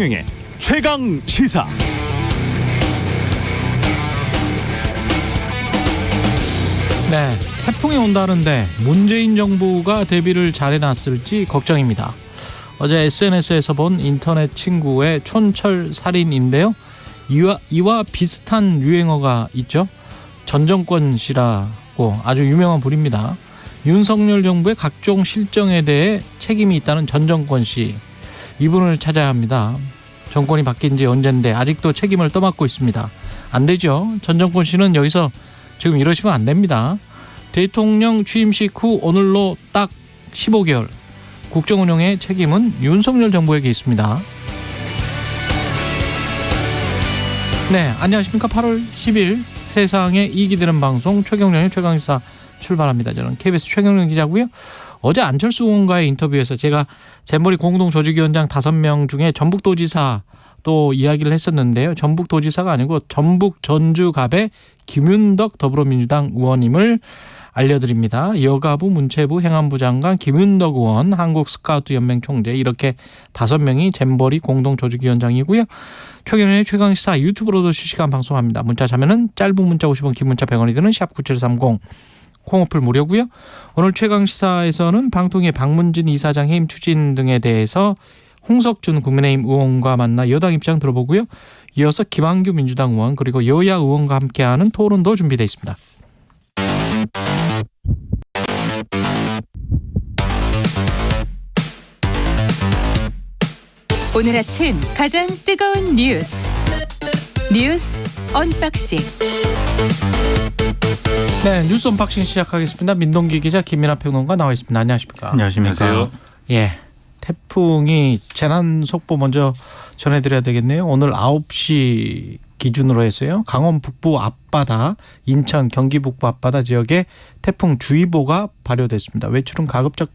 최경영의 최강 시사. 네, 태풍이 온다는데 문재인 정부가 대비를 잘해놨을지 걱정입니다. 어제 SNS에서 본 인터넷 친구의 촌철 살인인데요. 이와 비슷한 유행어가 있죠. 전정권 씨라고 아주 유명한 분입니다. 윤석열 정부의 각종 실정에 대해 책임이 있다는 전정권 씨. 이분을 찾아야 합니다. 정권이 바뀐 지 언젠데 아직도 책임을 떠맡고 있습니다. 안 되죠. 전정권 씨는 여기서 지금 이러시면 안 됩니다. 대통령 취임식 후 오늘로 딱 15개월. 국정운영의 책임은 윤석열 정부에게 있습니다. 네, 안녕하십니까. 8월 10일 세상에 이익이 되는 방송 최경영의 최강시사 출발합니다. 저는 KBS 최경영 기자고요. 어제 안철수 의원과의 인터뷰에서 제가 잼버리 공동조직위원장 5명 중에 전북도지사 또 이야기를 했었는데요. 전북도지사가 아니고 전북 전주갑의 김윤덕 더불어민주당 의원님을 알려드립니다. 여가부 문체부 행안부 장관 김윤덕 의원, 한국스카우트연맹 총재, 이렇게 5명이 잼버리 공동조직위원장이고요. 최경영의 최강시사 유튜브로도 실시간 방송합니다. 문자 자면은 짧은 문자 50원, 긴 문자 100원이 드는 샵9730 콩어플 무료고요. 오늘 최강시사에서는 방통위 박문진 이사장 해임 추진 등에 대해서 홍석준 국민의힘 의원과 만나 여당 입장 들어보고요. 이어서 김한규 민주당 의원 그리고 여야 의원과 함께하는 토론도 준비되어 있습니다. 오늘 아침 가장 뜨거운 뉴스 언박싱. 네, 뉴스 언박싱 시작하겠습니다. 민동기 기자, 김민하 평론가 나와 있습니다. 안녕하십니까? 안녕하십니까? 예, 태풍이 재난 속보 먼저 전해드려야 되겠네요. 오늘 9시 기준으로 해서요. 강원 북부 앞바다, 인천, 경기 북부 앞바다 지역에 태풍 주의보가 발효됐습니다. 외출은 가급적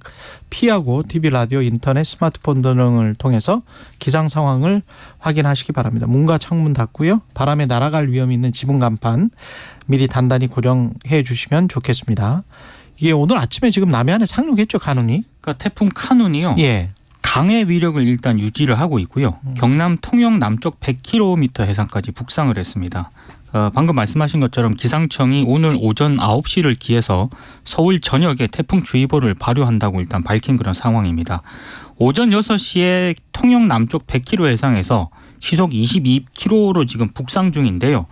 피하고 TV, 라디오, 인터넷, 스마트폰 등을 통해서 기상 상황을 확인하시기 바랍니다. 문과 창문 닫고요. 바람에 날아갈 위험이 있는 지붕 간판 미리 단단히 고정해 주시면 좋겠습니다. 이게 오늘 아침에 지금 남해안에 상륙했죠, 카눈이? 그러니까 태풍 카눈이요. 예. 강의 위력을 일단 유지를 하고 있고요. 경남 통영 남쪽 100km 해상까지 북상을 했습니다. 방금 말씀하신 것처럼 기상청이 오늘 오전 9시를 기해서 서울 전역에 태풍주의보를 발효한다고 일단 밝힌 그런 상황입니다. 오전 6시에 통영 남쪽 100km 해상에서 시속 22km로 지금 북상 중인데요.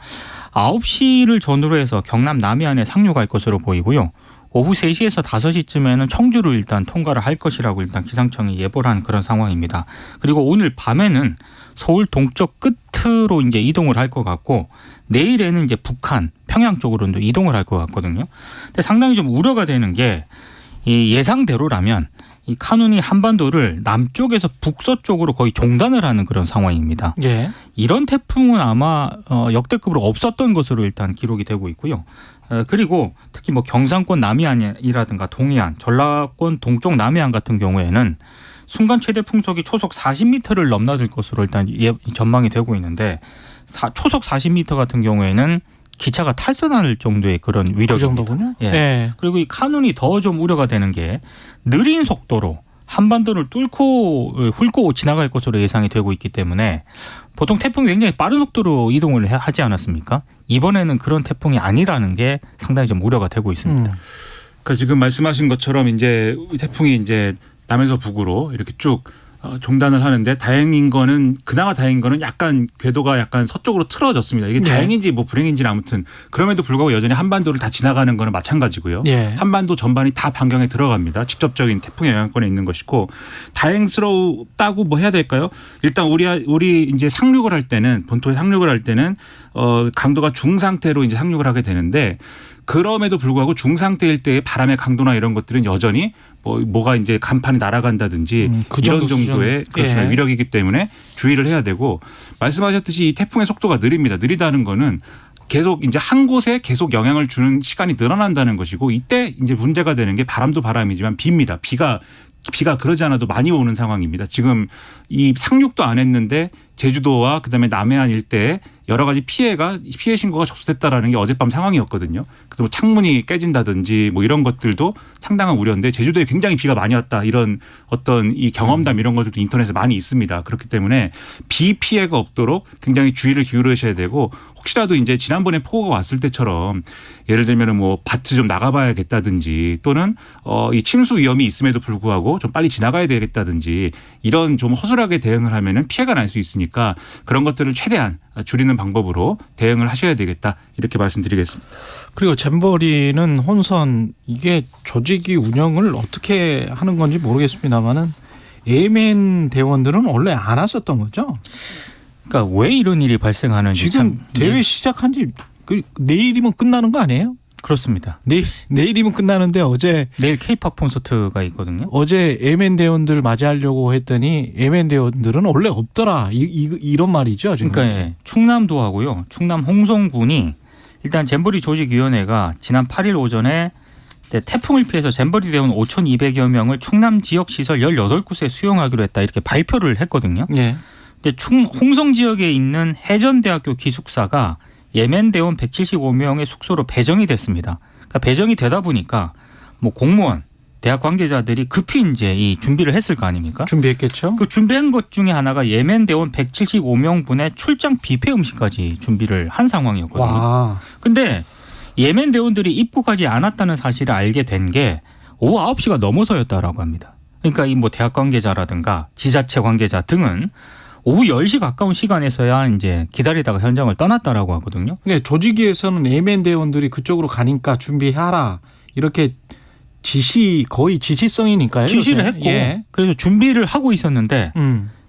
9시를 전후로 해서 경남 남해안에 상륙할 것으로 보이고요. 오후 3시에서 5시쯤에는 청주를 일단 통과를 할 것이라고 일단 기상청이 예보를 한 그런 상황입니다. 그리고 오늘 밤에는 서울 동쪽 끝으로 이제 이동을 할 것 같고 내일에는 이제 북한, 평양 쪽으로 이동을 할 것 같거든요. 근데 상당히 좀 우려가 되는 게 이 예상대로라면 이 카눈이 한반도를 남쪽에서 북서쪽으로 거의 종단을 하는 그런 상황입니다. 예. 이런 태풍은 아마 역대급으로 없었던 것으로 일단 기록이 되고 있고요. 그리고 특히 뭐 경상권 남해안이라든가 동해안, 전라권 동쪽 남해안 같은 경우에는 순간 최대 풍속이 초속 40m를 넘나들 것으로 일단 전망이 되고 있는데 초속 40m 같은 경우에는 기차가 탈선할 정도의 그런 위력입니다. 그 정도군요. 예. 예. 그리고 이 카눈이 더 좀 우려가 되는 게 느린 속도로 한반도를 훑고 지나갈 것으로 예상이 되고 있기 때문에 보통 태풍이 굉장히 빠른 속도로 이동을 하지 않았습니까? 이번에는 그런 태풍이 아니라는 게 상당히 좀 우려가 되고 있습니다. 그러니까 지금 말씀하신 것처럼 이제 태풍이 이제 남에서 북으로 이렇게 쭉 종단을 하는데 그나마 다행인 거는 약간 궤도가 약간 서쪽으로 틀어졌습니다. 이게 네. 다행인지 뭐 불행인지는 아무튼 그럼에도 불구하고 여전히 한반도를 다 지나가는 거는 마찬가지고요. 예. 한반도 전반이 다 반경에 들어갑니다. 직접적인 태풍의 영향권에 있는 것이고 다행스럽다고 뭐 해야 될까요? 일단 우리 이제 상륙을 할 때는 본토에 상륙을 할 때는 강도가 중상태로 이제 상륙을 하게 되는데 그럼에도 불구하고 중상태일 때의 바람의 강도나 이런 것들은 여전히 뭐가 이제 간판이 날아간다든지 이런 정도의 그렇습니다. 예. 위력이기 때문에 주의를 해야 되고 말씀하셨듯이 이 태풍의 속도가 느립니다. 느리다는 거는 계속 이제 한 곳에 계속 영향을 주는 시간이 늘어난다는 것이고 이때 이제 문제가 되는 게 바람도 바람이지만 비입니다. 비가 비가 그러지 않아도 많이 오는 상황입니다. 지금 이 상륙도 안 했는데 제주도와 그다음에 남해안 일대에 여러 가지 피해 신고가 접수됐다라는 게 어젯밤 상황이었거든요. 그래서 뭐 창문이 깨진다든지 뭐 이런 것들도 상당한 우려인데 제주도에 굉장히 비가 많이 왔다 이런 어떤 이 경험담 이런 것들도 인터넷에 많이 있습니다. 그렇기 때문에 비 피해가 없도록 굉장히 주의를 기울이셔야 되고 혹시라도 이제 지난번에 폭우가 왔을 때처럼 예를 들면은 뭐 밭을 좀 나가봐야겠다든지 또는 이 침수 위험이 있음에도 불구하고 좀 빨리 지나가야 되겠다든지 이런 좀 허술하게 대응을 하면은 피해가 날 수 있으니까 그런 것들을 최대한 줄이는 방법으로 대응을 하셔야 되겠다 이렇게 말씀드리겠습니다. 그리고 잼버리는 혼선 이게 조직이 운영을 어떻게 하는 건지 모르겠습니다만은 예멘 대원들은 원래 안 왔었던 거죠? 그러니까 왜 이런 일이 발생하는지 지금 참 대회 시작한 지 내일이면 끝나는 거 아니에요? 그렇습니다. 내일이면 끝나는데 내일 K-팝 콘서트가 있거든요. 어제 예멘 대원들 맞이하려고 했더니 예멘 대원들은 원래 없더라 이런 말이죠. 지금. 그러니까 예, 충남도하고요. 충남 홍성군이 일단 잼버리 조직위원회가 지난 8일 오전에 태풍을 피해서 잼버리 대원 5,200여 명을 충남 지역 시설 18곳에 수용하기로 했다 이렇게 발표를 했거든요. 예. 근데 홍성 지역에 있는 해전대학교 기숙사가 예멘 대원 175명의 숙소로 배정이 됐습니다. 그러니까 배정이 되다 보니까 뭐 공무원, 대학 관계자들이 급히 이제 이 준비를 했을 거 아닙니까? 준비했겠죠. 그 준비한 것 중에 하나가 예멘 대원 175명분의 출장 뷔페 음식까지 준비를 한 상황이었거든요. 와. 근데 예멘 대원들이 입국하지 않았다는 사실을 알게 된 게 오후 9시가 넘어서였다라고 합니다. 그러니까 이 뭐 대학 관계자라든가 지자체 관계자 등은 오후 10시 가까운 시간에서야 이제 기다리다가 현장을 떠났다라고 하거든요. 네, 조직위에서는 예멘 대원들이 그쪽으로 가니까 준비하라 이렇게 거의 지시성이니까요. 지시를 요새. 했고 예. 그래서 준비를 하고 있었는데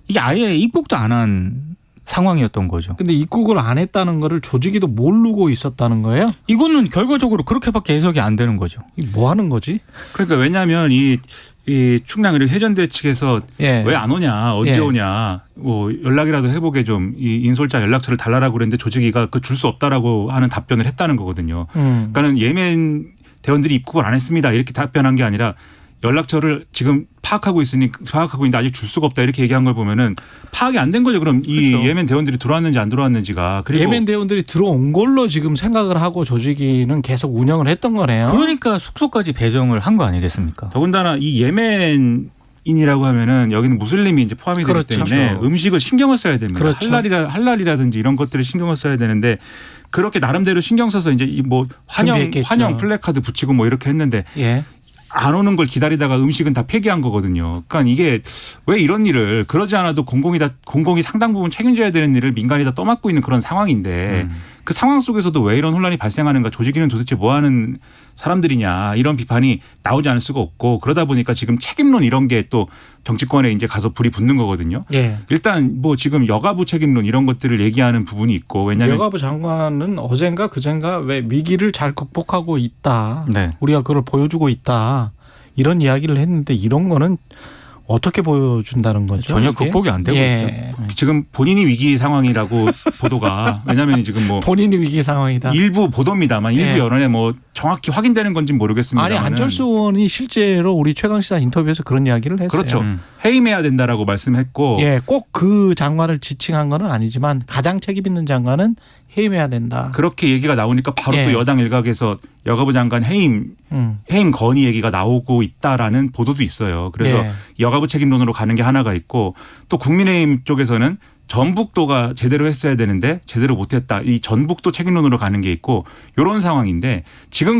이게 아예 입국도 안 한 상황이었던 거죠. 근데 입국을 안 했다는 거를 조직위도 모르고 있었다는 거예요? 이거는 결과적으로 그렇게밖에 해석이 안 되는 거죠. 이 뭐 하는 거지? 그러니까 왜냐하면 이 충남 그리고 해전대 측에서 예. 왜 안 오냐 언제 예. 오냐 뭐 연락이라도 해보게 좀 이 인솔자 연락처를 달라라고 그랬는데 조직위가 그 줄 수 없다라고 하는 답변을 했다는 거거든요. 그러니까는 예멘 대원들이 입국을 안 했습니다 이렇게 답변한 게 아니라 연락처를 지금 파악하고 있는데 아직 줄 수가 없다 이렇게 얘기한 걸 보면은 파악이 안 된 거죠. 그럼 이 그렇죠. 예멘 대원들이 들어왔는지 안 들어왔는지가. 그리고 예멘 대원들이 들어온 걸로 지금 생각을 하고 조직위는 계속 운영을 했던 거네요. 그러니까 숙소까지 배정을 한 거 아니겠습니까? 더군다나 이 예멘인이라고 하면은 여기는 무슬림이 이제 포함이 되기 그렇죠. 때문에 음식을 신경을 써야 됩니다. 그렇죠. 할랄이라든지 이런 것들을 신경을 써야 되는데 그렇게 나름대로 신경 써서 이제 뭐 환영 플래카드 붙이고 뭐 이렇게 했는데 예. 안 오는 걸 기다리다가 음식은 다 폐기한 거거든요. 그러니까 이게 왜 이런 일을 그러지 않아도 공공이 상당 부분 책임져야 되는 일을 민간이 다 떠맡고 있는 그런 상황인데 그 상황 속에서도 왜 이런 혼란이 발생하는가 조직위는 도대체 뭐 하는 사람들이냐 이런 비판이 나오지 않을 수가 없고 그러다 보니까 지금 책임론 이런 게 또 정치권에 이제 가서 불이 붙는 거거든요. 예. 일단 뭐 지금 여가부 책임론 이런 것들을 얘기하는 부분이 있고 왜냐하면 여가부 장관은 어젠가 그젠가 왜 위기를 잘 극복하고 있다. 네. 우리가 그걸 보여주고 있다. 이런 이야기를 했는데 이런 거는 어떻게 보여준다는 거죠? 전혀 이게? 극복이 안 되고 예. 있죠. 지금 본인이 위기 상황이라고 보도가 왜냐하면 지금 뭐 본인이 위기 상황이다. 일부 보도입니다만 일부 예. 여론에 뭐 정확히 확인되는 건지는 모르겠습니다. 아니 안철수 의원이 실제로 우리 최강시사 인터뷰에서 그런 이야기를 했어요. 그렇죠. 해임해야 된다라고 말씀했고 예, 꼭 그 장관을 지칭한 건 아니지만 가장 책임 있는 장관은 해임해야 된다. 그렇게 얘기가 나오니까 바로 예. 또 여당 일각에서 여가부 장관 해임 건의 얘기가 나오고 있다라는 보도도 있어요. 그래서 예. 여가부 책임론으로 가는 게 하나가 있고 또 국민의힘 쪽에서는 전북도가 제대로 했어야 되는데 제대로 못했다. 이 전북도 책임론으로 가는 게 있고 이런 상황인데 지금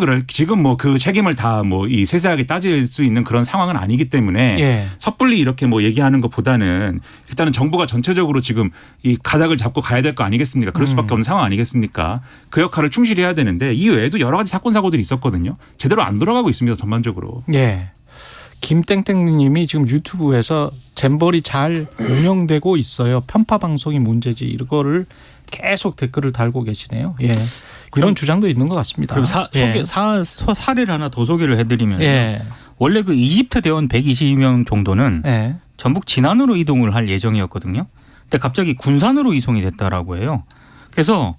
뭐 그 책임을 다 뭐 이 세세하게 따질 수 있는 그런 상황은 아니기 때문에 예. 섣불리 이렇게 뭐 얘기하는 것보다는 일단은 정부가 전체적으로 지금 이 가닥을 잡고 가야 될 거 아니겠습니까? 그럴 수밖에 없는 상황 아니겠습니까? 그 역할을 충실히 해야 되는데 이 외에도 여러 가지 사건 사고들이 있었거든요. 제대로 안 돌아가고 있습니다. 전반적으로. 예. 김땡땡님이 지금 유튜브에서 잼버리 잘 운영되고 있어요. 편파 방송이 문제지. 이거를 계속 댓글을 달고 계시네요. 예. 이런 주장도 있는 것 같습니다. 그럼 예. 사례를 하나 더 소개를 해드리면 예. 원래 그 이집트 대원 122명 정도는 예. 전북 진안으로 이동을 할 예정이었거든요. 근데 갑자기 군산으로 이송이 됐다라고 해요. 그래서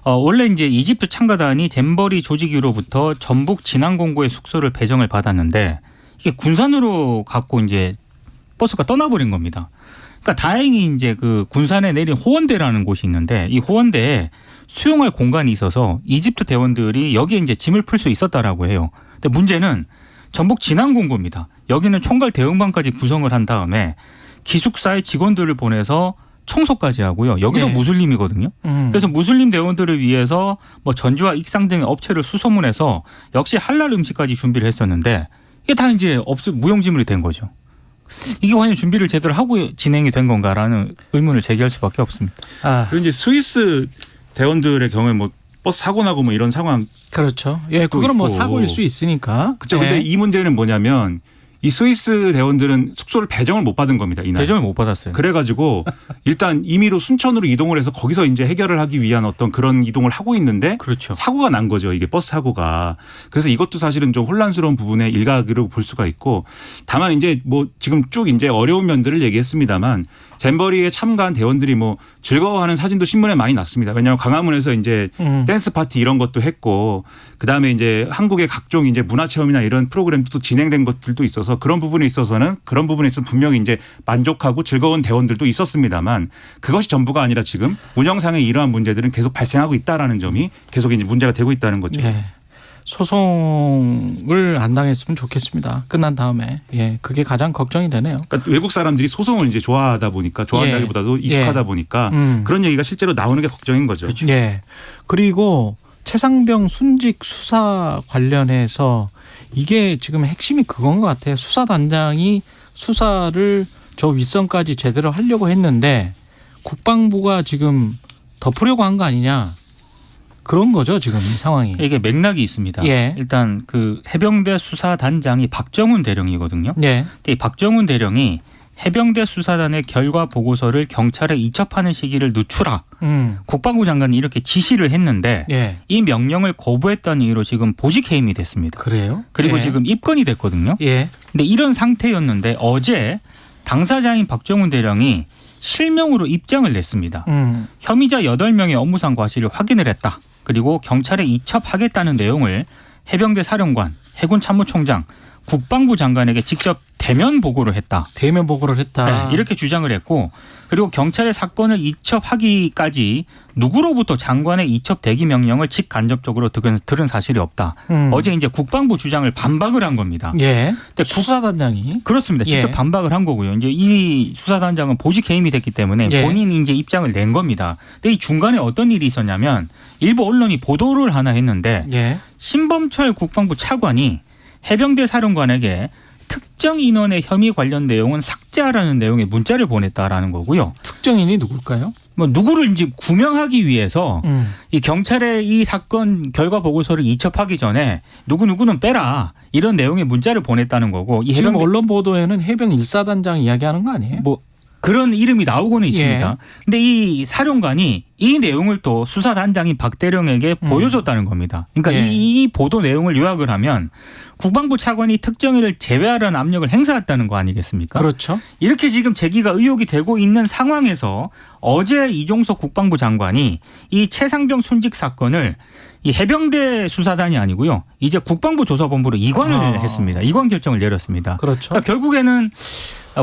원래 이제 이집트 참가단이 잼버리 조직위로부터 전북 진안공고의 숙소를 배정을 받았는데 이게 군산으로 갖고 이제 버스가 떠나버린 겁니다. 그러니까 다행히 이제 그 군산에 내린 호원대라는 곳이 있는데 이 호원대에 수용할 공간이 있어서 이집트 대원들이 여기에 이제 짐을 풀 수 있었다라고 해요. 근데 문제는 전북 진안공고입니다. 여기는 총괄 대응반까지 구성을 한 다음에 기숙사에 직원들을 보내서 청소까지 하고요. 여기도 네. 무슬림이거든요. 그래서 무슬림 대원들을 위해서 뭐 전주와 익상 등의 업체를 수소문해서 역시 할랄 음식까지 준비를 했었는데 이게 다 이제 무용지물이 된 거죠. 이게 과연 준비를 제대로 하고 진행이 된 건가라는 의문을 제기할 수밖에 없습니다. 그리고 이제 스위스 대원들의 경우에 뭐 버스 사고 나고 뭐 이런 상황. 그렇죠. 예, 그거는 뭐 있고. 사고일 수 있으니까. 그렇죠. 예. 근데 이 문제는 뭐냐면 이 스위스 대원들은 숙소를 배정을 못 받은 겁니다. 이날. 배정을 못 받았어요. 그래가지고 일단 임의로 순천으로 이동을 해서 거기서 이제 해결을 하기 위한 어떤 그런 이동을 하고 있는데 그렇죠. 사고가 난 거죠. 이게 버스 사고가. 그래서 이것도 사실은 좀 혼란스러운 부분의 일각으로 볼 수가 있고 다만 이제 뭐 지금 쭉 이제 어려운 면들을 얘기했습니다만 잼버리에 참가한 대원들이 뭐 즐거워하는 사진도 신문에 많이 났습니다. 왜냐하면 광화문에서 이제 댄스 파티 이런 것도 했고 그다음에 이제 한국의 각종 이제 문화 체험이나 이런 프로그램도 진행된 것들도 있어서 그런 부분에 있어서는 분명히 이제 만족하고 즐거운 대원들도 있었습니다만 그것이 전부가 아니라 지금 운영상의 이러한 문제들은 계속 발생하고 있다라는 점이 계속 이제 문제가 되고 있다는 거죠. 예. 소송을 안 당했으면 좋겠습니다. 끝난 다음에. 예, 그게 가장 걱정이 되네요. 그러니까 외국 사람들이 소송을 이제 좋아하다 보니까 좋아한다기보다도 익숙하다 보니까 그런 얘기가 실제로 나오는 게 걱정인 거죠. 그렇죠. 예. 그리고 최상병 순직 수사 관련해서 이게 지금 핵심이 그건 것 같아요. 수사단장이 수사를 저 윗선까지 제대로 하려고 했는데 국방부가 지금 덮으려고 한 거 아니냐. 그런 거죠, 지금 이 상황이. 이게 맥락이 있습니다. 예. 일단 그 해병대 수사단장이 박정훈 대령이거든요. 예. 근데 이 박정훈 대령이 해병대 수사단의 결과 보고서를 경찰에 이첩하는 시기를 늦추라. 국방부 장관이 이렇게 지시를 했는데 예. 이 명령을 거부했다는 이유로 지금 보직 해임이 됐습니다. 그래요? 그리고 예. 지금 입건이 됐거든요. 예. 근데 이런 상태였는데 어제 당사자인 박정훈 대령이 실명으로 입장을 냈습니다. 혐의자 8명의 업무상 과실을 확인을 했다. 그리고 경찰에 이첩하겠다는 내용을 해병대 사령관, 해군 참모총장, 국방부 장관에게 직접 대면 보고를 했다. 대면 보고를 했다. 네, 이렇게 주장을 했고 그리고 경찰에 사건을 이첩하기까지 누구로부터 장관의 이첩 대기 명령을 직간접적으로 들은 사실이 없다. 어제 이제 국방부 주장을 반박을 한 겁니다. 예. 근데 수사단장이. 그렇습니다. 직접 예. 반박을 한 거고요. 이제 이 수사단장은 보직 해임이 됐기 때문에 예. 본인이 이제 입장을 낸 겁니다. 근데 이 중간에 어떤 일이 있었냐면 일부 언론이 보도를 하나 했는데 예. 신범철 국방부 차관이 해병대 사령관에게 특정 인원의 혐의 관련 내용은 삭제하라는 내용의 문자를 보냈다라는 거고요. 특정인이 누굴까요? 뭐 누구를 이제 구명하기 위해서 이 경찰에 이 사건 결과 보고서를 이첩하기 전에 누구는 빼라 이런 내용의 문자를 보냈다는 거고 이 지금 해병대 언론 보도에는 해병 1사단장 이야기하는 거 아니에요? 뭐 그런 이름이 나오고는 있습니다. 예. 근데 이 사령관이 이 내용을 또 수사단장인 박 대령에게 보여줬다는 겁니다. 그러니까 예. 이 보도 내용을 요약을 하면 국방부 차관이 특정인을 제외하라는 압력을 행사했다는 거 아니겠습니까? 그렇죠. 이렇게 지금 제기가 의혹이 되고 있는 상황에서 어제 이종석 국방부 장관이 이 최상병 순직 사건을 이 해병대 수사단이 아니고요. 이제 국방부 조사본부로 이관을 했습니다. 이관 결정을 내렸습니다. 그렇죠. 그러니까 결국에는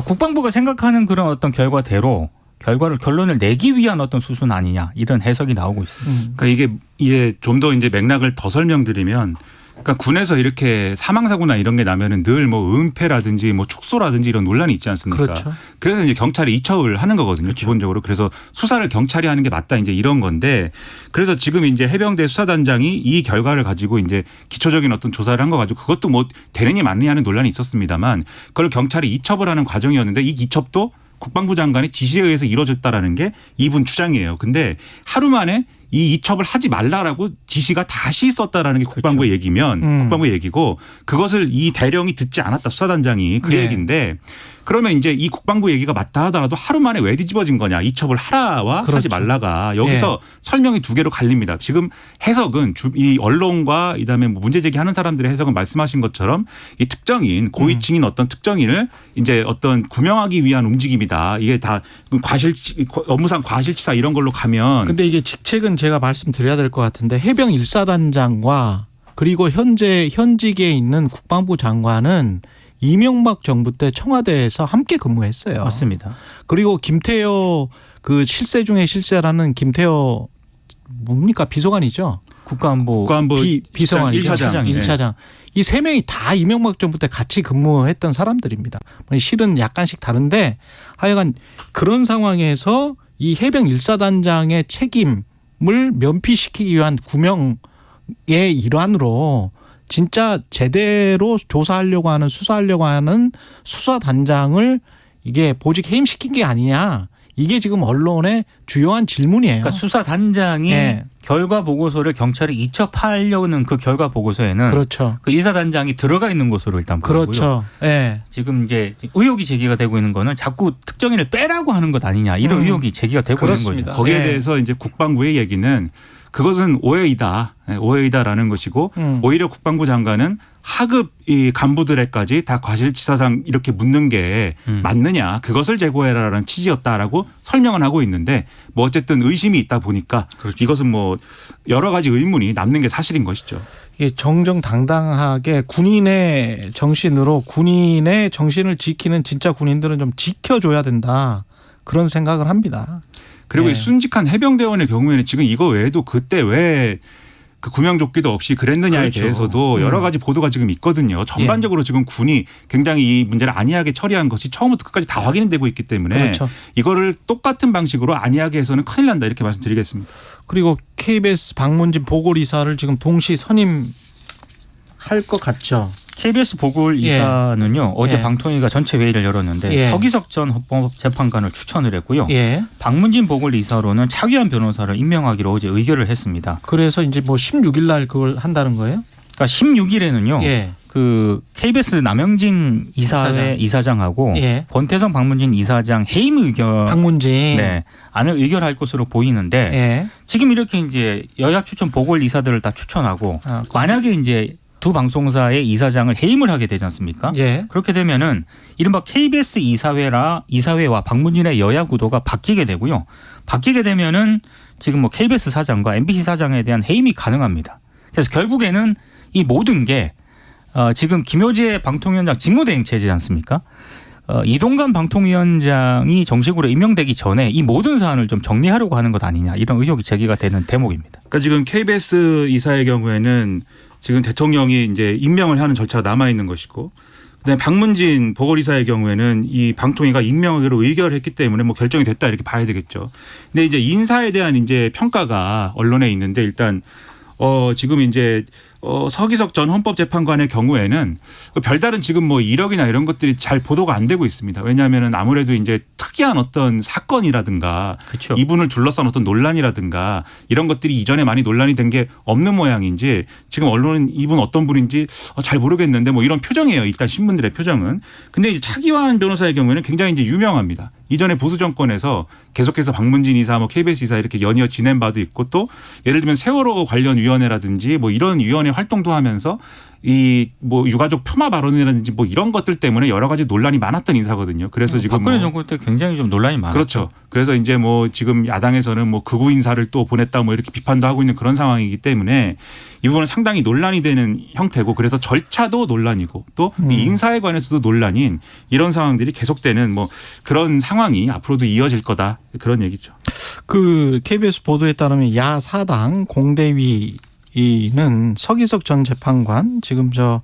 국방부가 생각하는 그런 어떤 결과대로 결론을 내기 위한 어떤 수순 아니냐 이런 해석이 나오고 있습니다. 그러니까 이게 좀 더 이제 맥락을 더 설명드리면 그러니까 군에서 이렇게 사망사고나 이런 게 나면은 늘 뭐 은폐라든지 뭐 축소라든지 이런 논란이 있지 않습니까? 그렇죠. 그래서 이제 경찰이 이첩을 하는 거거든요. 기본적으로. 그래서 수사를 경찰이 하는 게 맞다 이제 이런 건데 그래서 지금 이제 해병대 수사단장이 이 결과를 가지고 이제 기초적인 어떤 조사를 한 거 가지고 그것도 뭐 되느냐 맞느냐는 논란이 있었습니다만 그걸 경찰이 이첩을 하는 과정이었는데 이 이첩도 국방부 장관의 지시에 의해서 이루어졌다라는 게 이분 주장이에요. 근데 하루 만에 이 이첩을 하지 말라라고 지시가 다시 있었다라는 게 국방부의 얘기면 국방부의 얘기고 그것을 이 대령이 듣지 않았다 수사단장이 그 네. 얘기인데 그러면 이제 이 국방부 얘기가 맞다 하더라도 하루 만에 왜 뒤집어진 거냐 이첩을 하라와 그렇죠. 하지 말라가 여기서 설명이 두 개로 갈립니다. 지금 해석은 이 언론과 그다음에 뭐 문제 제기하는 사람들의 해석은 말씀하신 것처럼 이 특정인 고위층인 어떤 특정인을 이제 어떤 구명하기 위한 움직임이다. 이게 다 업무상 과실치사 이런 걸로 가면 근데 이게 직책은 제가 말씀드려야 될 것 같은데 해병 1사단장과 그리고 현재 현직에 있는 국방부 장관은 이명박 정부 때 청와대에서 함께 근무했어요. 맞습니다. 그리고 김태효 그 실세 중에 실세라는 김태효 뭡니까 비서관이죠. 국가안보 비서관이죠. 1차장. 1차장. 이 세 명이 다 이명박 정부 때 같이 근무했던 사람들입니다. 실은 약간씩 다른데 하여간 그런 상황에서 이 해병 1사단장의 책임을 면피시키기 위한 구명의 일환으로 진짜 제대로 조사하려고 하는 수사하려고 하는 수사단장을 이게 보직 해임시킨 게 아니냐. 이게 지금 언론의 주요한 질문이에요. 그러니까 수사단장이 네. 결과 보고서를 경찰에 이첩하려는 그 결과 보고서에는 그렇죠. 그 이사단장이 들어가 있는 것으로 일단 보고요. 그렇죠. 예. 지금 이제 의혹이 제기가 되고 있는 거는 자꾸 특정인을 빼라고 하는 것 아니냐 이런 의혹이 제기가 되고 그렇습니다. 있는 거죠. 거기에 예. 대해서 이제 국방부의 얘기는 그것은 오해이다라는 것이고 오히려 국방부 장관은 하급 이 간부들에까지 다 과실치사상 이렇게 묻는 게 맞느냐 그것을 제고해라라는 취지였다라고 설명은 하고 있는데 뭐 어쨌든 의심이 있다 보니까 그렇죠. 이것은 뭐 여러 가지 의문이 남는 게 사실인 것이죠. 이게 정정당당하게 군인의 정신으로 군인의 정신을 지키는 진짜 군인들은 좀 지켜줘야 된다. 그런 생각을 합니다. 그리고 네. 이 순직한 해병대원의 경우에는 지금 이거 외에도 그때 왜 그 구명조끼도 없이 그랬느냐에 그렇죠. 대해서도 여러 가지 보도가 지금 있거든요. 전반적으로 지금 군이 굉장히 이 문제를 안이하게 처리한 것이 처음부터 끝까지 다 확인되고 있기 때문에 그렇죠. 이거를 똑같은 방식으로 안이하게 해서는 큰일 난다 이렇게 말씀드리겠습니다. 그리고 KBS 박문진 보궐이사를 지금 동시 선임할 것 같죠. KBS 보궐이사는요. 어제 예. 방통위가 전체 회의를 열었는데 예. 서기석 전 헌법재판관을 추천을 했고요. 예. 박문진 보궐이사로는 차기환 변호사를 임명하기로 어제 의결을 했습니다. 그래서 이제 뭐 16일 날 그걸 한다는 거예요? 그러니까 16일에는요. 예. 그 KBS 남영진 이사장하고 예. 권태성 박문진 이사장 해임 의결 박문진. 네, 안을 의결할 것으로 보이는데 예. 지금 이렇게 이제 여야 추천 보궐이사들을 다 추천하고 만약에 이제 두 방송사의 이사장을 해임을 하게 되지 않습니까? 예. 그렇게 되면은 이른바 KBS 이사회와 박문진의 여야 구도가 바뀌게 되고요. 바뀌게 되면은 지금 뭐 KBS 사장과 MBC 사장에 대한 해임이 가능합니다. 그래서 결국에는 이 모든 게 지금 김효재 방통위원장 직무대행 체제지 않습니까? 이동관 방통위원장이 정식으로 임명되기 전에 이 모든 사안을 좀 정리하려고 하는 것 아니냐 이런 의혹이 제기가 되는 대목입니다. 그러니까 지금 KBS 이사의 경우에는 지금 대통령이 이제 임명을 하는 절차가 남아 있는 것이고, 그다음에 박문진 보궐이사의 경우에는 이 방통위가 임명하기로 의결했기 때문에 뭐 결정이 됐다 이렇게 봐야 되겠죠. 근데 이제 인사에 대한 이제 평가가 언론에 있는데 일단 지금 이제 서기석 전 헌법재판관의 경우에는 별다른 지금 뭐 이력이나 이런 것들이 잘 보도가 안 되고 있습니다. 왜냐하면은 아무래도 이제 특이한 어떤 사건이라든가 그렇죠. 이분을 둘러싼 어떤 논란이라든가 이런 것들이 이전에 많이 논란이 된 게 없는 모양인지 지금 언론은 이분 어떤 분인지 잘 모르겠는데 뭐 이런 표정이에요. 일단 신문들의 표정은. 근데 이제 차기환 변호사의 경우에는 굉장히 이제 유명합니다. 이전에 보수 정권에서 계속해서 박문진 이사, 뭐 KBS 이사 이렇게 연이어 지낸 바도 있고 또 예를 들면 세월호 관련 위원회라든지 뭐 이런 위원회 활동도 하면서 이 뭐 유가족 폄하 발언이라든지 뭐 이런 것들 때문에 여러 가지 논란이 많았던 인사거든요. 그래서 지금 박근혜 정권 때 굉장히 좀 논란이 많았죠. 그렇죠. 그래서 이제 뭐 지금 야당에서는 뭐 극우 인사를 또 보냈다 뭐 이렇게 비판도 하고 있는 그런 상황이기 때문에 이 부분은 상당히 논란이 되는 형태고 그래서 절차도 논란이고 또 이 인사에 관해서도 논란인 이런 상황들이 계속되는 뭐 그런 상황이 앞으로도 이어질 거다 그런 얘기죠. 그 KBS 보도에 따르면 야 4당 공대위는 서기석 전 재판관 지금 저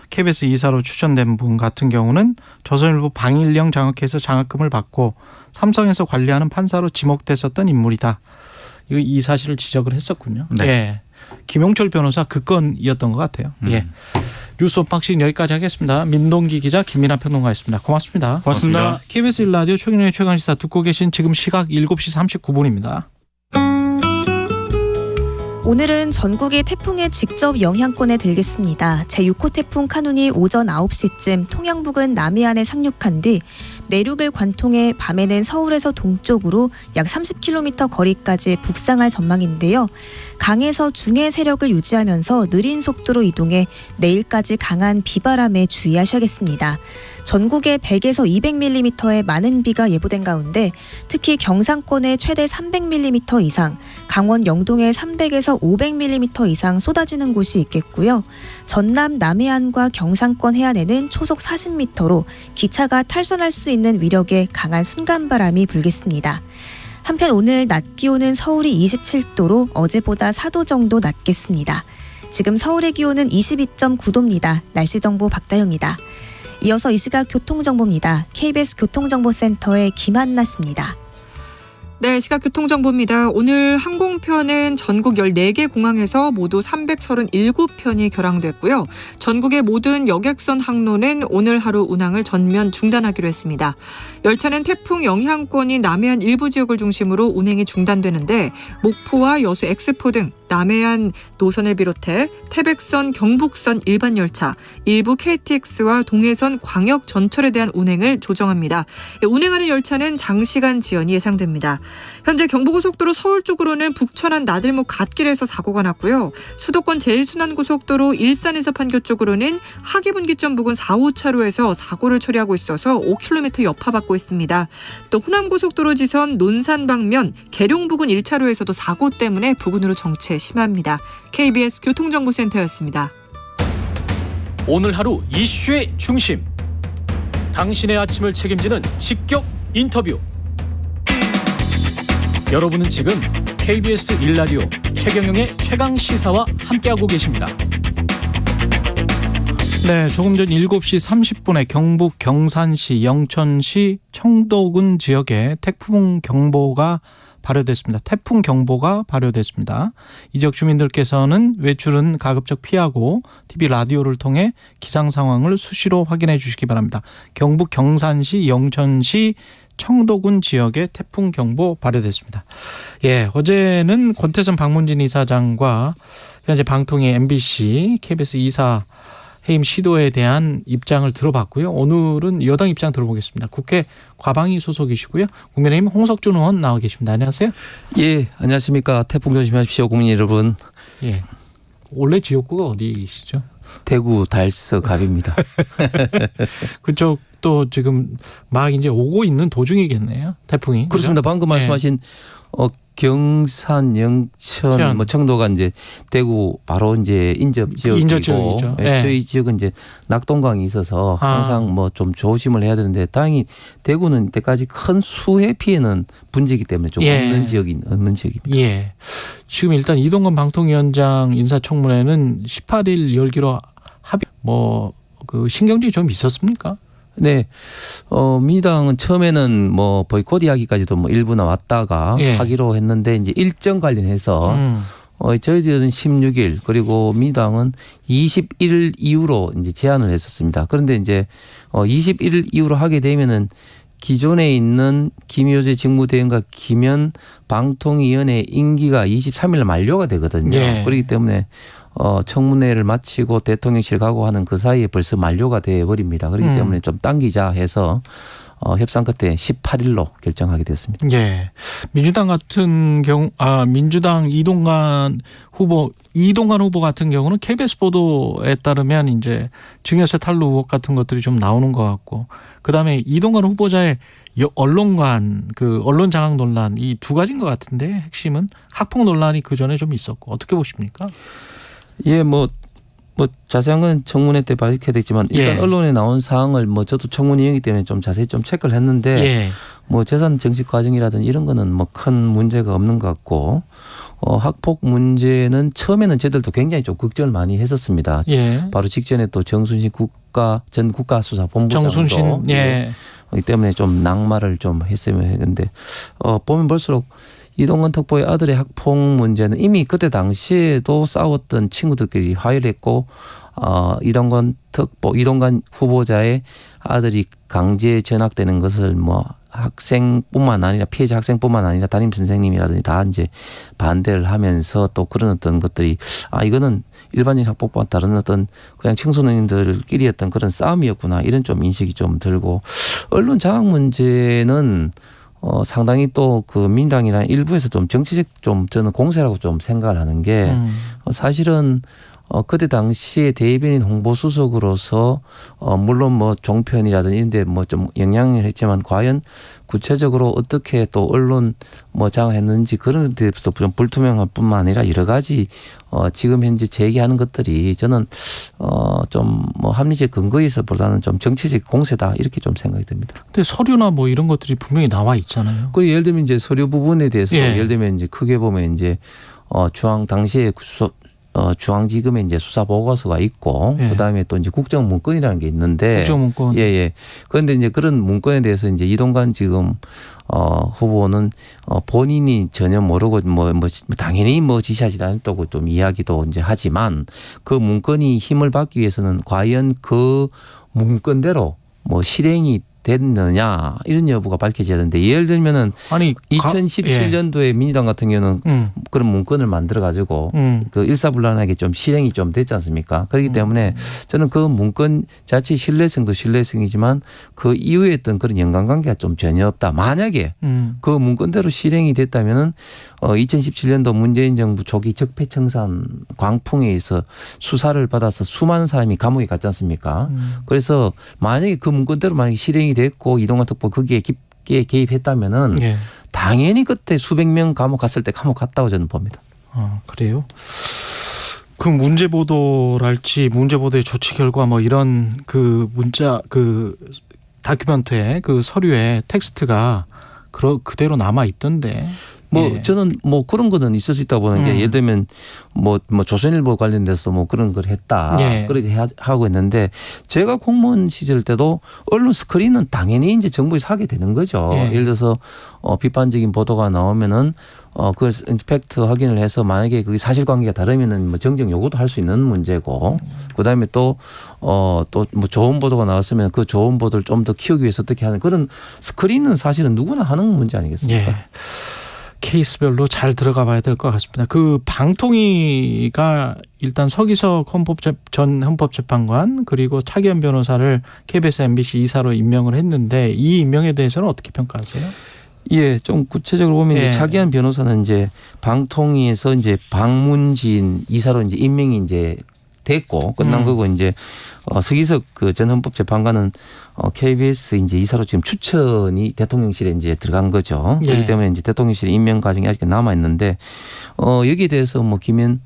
KBS 이사로 추천된 분 같은 경우는 조선일보 방일령 장학회에서 장학금을 받고 삼성에서 관리하는 판사로 지목됐었던 인물이다. 이 사실을 지적을 했었군요. 네. 예. 김용철 변호사 그 건이었던 것 같아요. 예. 뉴스 언박싱 여기까지 하겠습니다. 민동기 기자 김민하 평론가였습니다. 고맙습니다. 고맙습니다. KBS 1라디오 최경영의 최강시사 듣고 계신 지금 시각 7시 39분입니다. 오늘은 전국이 태풍의 직접 영향권에 들겠습니다. 제6호 태풍 카눈이 오전 9시쯤 통영 부근 남해안에 상륙한 뒤 내륙을 관통해 밤에는 서울에서 동쪽으로 약 30km 거리까지 북상할 전망인데요. 강에서 중해 세력을 유지하면서 느린 속도로 이동해 내일까지 강한 비바람에 주의하셔야겠습니다. 전국에 100에서 200mm의 많은 비가 예보된 가운데 특히 경상권에 최대 300mm 이상, 강원 영동에 300에서 500mm 이상 쏟아지는 곳이 있겠고요. 전남 남해안과 경상권 해안에는 초속 40m로 기차가 탈선할 수 있는 위력의 강한 순간바람이 불겠습니다. 한편 오늘 낮 기온은 서울이 27도로 어제보다 4도 정도 낮겠습니다. 지금 서울의 기온은 22.9도입니다. 날씨 정보 박다효입니다. 이어서 이 시각 교통정보입니다. KBS 교통정보센터의 김한나 씨입니다. 네, 시각 교통정보입니다. 오늘 항공편은 전국 14개 공항에서 모두 337편이 결항됐고요. 전국의 모든 여객선 항로는 오늘 하루 운항을 전면 중단하기로 했습니다. 열차는 태풍 영향권인 남해안 일부 지역을 중심으로 운행이 중단되는데 목포와 여수 엑스포 등 남해안 노선을 비롯해 태백선, 경북선 일반 열차, 일부 KTX와 동해선 광역 전철에 대한 운행을 조정합니다. 운행하는 열차는 장시간 지연이 예상됩니다. 현재 경부고속도로 서울 쪽으로는 북천안 나들목 갓길에서 사고가 났고요. 수도권 제일순환고속도로 일산에서 판교 쪽으로는 하계분기점 부근 4, 5차로에서 사고를 처리하고 있어서 5km 여파받고 있습니다. 또 호남고속도로 지선 논산 방면 계룡 부근 1차로에서도 사고 때문에 부근으로 정체 심합니다. KBS 교통정보센터였습니다. 오늘 하루 이슈의 중심. 당신의 아침을 책임지는 직격 인터뷰. 여러분은 지금 KBS 1라디오 최경영의 최강시사와 함께하고 계십니다. 네, 조금 전 7시 30분에 경북 경산시, 영천시, 청도군 지역에 태풍 경보가 발효됐습니다. 태풍 경보가 발효됐습니다. 이 지역 주민들께서는 외출은 가급적 피하고 TV 라디오를 통해 기상 상황을 수시로 확인해 주시기 바랍니다. 경북 경산시, 영천시, 청도군 지역에 태풍 경보 발효됐습니다. 예, 어제는 권태선 박문진 이사장과 현재 방통위 MBC, KBS 이사 해임 시도에 대한 입장을 들어봤고요. 오늘은 여당 입장 들어보겠습니다. 국회 과방위 소속이시고요. 국민의힘 홍석준 의원 나와 계십니다. 안녕하세요. 예, 안녕하십니까. 태풍 조심하십시오, 국민 여러분. 예, 원래 지역구가 어디시죠? 대구 달서갑입니다. 그쪽도 지금 막 이제 오고 있는 도중이겠네요. 태풍이. 그렇습니다. 그죠? 방금 말씀하신 경산, 영천, 뭐 청도가 이제 대구 바로 이제 인접 지역이고, 네. 저희 지역은 이제 낙동강이 있어서 항상 뭐 좀 조심을 해야 되는데 다행히 대구는 이때까지 큰 수해 피해는 분지이기 때문에 좀 없는 지역입니다. 예. 지금 일단 이동건 방통위원장 인사청문회는 18일 열기로 합의 그 신경전이 좀 있었습니까? 네, 민주당은 처음에는 뭐 보이콧 이야기까지도 뭐 일부 나왔다가 하기로 했는데 이제 일정 관련해서 저희들은 16일 그리고 민주당은 21일 이후로 이제 제안을 했었습니다. 그런데 이제 21일 이후로 하게 되면은 기존에 있는 김효재 직무대행과 김현 방통위원회 임기가 23일 만료가 되거든요. 그렇기 때문에 청문회를 마치고 대통령실 가고 하는 그 사이에 벌써 만료가 되어버립니다. 그렇기 때문에 좀 당기자 해서 협상 끝에 18일로 결정하게 됐습니다. 예. 민주당 같은 경우, 민주당 이동관 후보 같은 경우는 KBS 보도에 따르면 이제 증여세 탈루 의혹 같은 것들이 좀 나오는 것 같고, 그 다음에 이동관 후보자의 언론관, 언론 장악 논란, 이 두 가지인 것 같은데 핵심은 학폭 논란이 그 전에 좀 있었고, 어떻게 보십니까? 예, 뭐 자세한 건 청문회 때 밝혀야 되겠지만 일단 언론에 나온 사항을 저도 청문위원이기 때문에 좀 자세히 좀 체크를 했는데 뭐 재산 정식 과정이라든지 이런 거는 뭐 큰 문제가 없는 것 같고 학폭 문제는 처음에는 저희들도 굉장히 좀 걱정을 많이 했었습니다. 바로 직전에 또 정순신 전 국가수사본부장도 이 때문에 좀 낙마를 좀 했으면 했는데 보면 볼수록 이동건 특보의 아들의 학폭 문제는 이미 그때 당시에도 싸웠던 친구들끼리 화해를 했고 이동건 후보자의 아들이 강제 전학되는 것을 학생뿐만 아니라 피해자 학생뿐만 아니라 담임 선생님이라든지 다 이제 반대를 하면서 또 그런 어떤 것들이 이거는 일반적인 학폭과는 다른 어떤 그냥 청소년들끼리 어떤 그런 싸움이었구나 이런 좀 인식이 좀 들고 언론 장악 문제는 상당히 또 그 민당이나 일부에서 좀 정치적 좀 저는 공세라고 좀 생각을 하는 게 사실은 그때 당시에 대변인 홍보수석으로서 물론 뭐 종편이라든지 이런 데 뭐 좀 영향을 했지만 과연 구체적으로 어떻게 또 언론 뭐 장악했는지 그런 데서 좀 불투명할 뿐만 아니라 여러 가지 지금 현재 제기하는 것들이 저는 좀 뭐 합리적 근거에 있어보다는 좀 정치적 공세다 이렇게 좀 생각이 듭니다. 근데 서류나 뭐 이런 것들이 분명히 나와 있잖아요. 그 예를 들면 이제 서류 부분에 대해서 예를 들면 이제 크게 보면 이제 중앙 당시에 중앙지검에 이제 수사 보고서가 있고 그다음에 또 이제 국정 문건이라는 게 있는데 국정 문건. 예. 그런데 이제 그런 문건에 대해서 이제 이동관 지금 후보는 본인이 전혀 모르고 뭐 당연히 뭐 지시하지 않았다고 좀 이야기도 이제 하지만 그 문건이 힘을 받기 위해서는 과연 그 문건대로 뭐 실행이 됐느냐 이런 여부가 밝혀져야 되는데 예를 들면은 2017년도에 민주당 같은 경우는 그런 문건을 만들어 가지고 그 일사불란하게 좀 실행이 좀 됐지 않습니까? 그렇기 때문에 저는 그 문건 자체 신뢰성도 신뢰성이지만 그 이후에 했던 그런 연관관계가 좀 전혀 없다. 만약에 그 문건대로 실행이 됐다면은 2017년도 문재인 정부 초기 적폐청산 광풍에 의해서 수사를 받아서 수많은 사람이 감옥에 갔지 않습니까? 그래서 만약에 그 문건대로 만약에 실행이 됐고 이동관 특보 거기에 깊게 개입했다면은 당연히 그때 수백 명 감옥 갔을 때 감옥 갔다고 저는 봅니다. 그래요? 그 문제 보도랄지 문제 보도의 조치 결과 뭐 이런 그 문자 그 다큐멘터의 그 서류에 텍스트가 그대로 남아 있던데. 저는 뭐 그런 거는 있을 수 있다고 보는 게 예를 들면 뭐 조선일보 관련돼서 뭐 그런 걸 했다. 그렇게 하고 있는데 제가 공무원 시절 때도 언론 스크린은 당연히 이제 정부에서 하게 되는 거죠. 예를 들어서 비판적인 보도가 나오면은 그걸 팩트 확인을 해서 만약에 그게 사실관계가 다르면은 뭐 정정 요구도 할 수 있는 문제고 그다음에 또 뭐 좋은 보도가 나왔으면 그 좋은 보도를 좀 더 키우기 위해서 어떻게 하는 그런 스크린은 사실은 누구나 하는 문제 아니겠습니까? 케이스별로 잘 들어가 봐야 될 것 같습니다. 그 방통위가 일단 서기석 전 헌법재판관 그리고 차기현 변호사를 KBS MBC 이사로 임명을 했는데 이 임명에 대해서는 어떻게 평가하세요? 예, 좀 구체적으로 보면 이제 차기현 변호사는 이제 방통위에서 이제 박문진 이사로 이제 임명이 이제 됐고 끝난 거고 이제 서기석 그 전 헌법재판관은 KBS 이제 이사로 지금 추천이 대통령실에 이제 들어간 거죠. 그렇기 때문에 이제 대통령실 임명 과정이 아직 남아 있는데 여기에 대해서 뭐 김현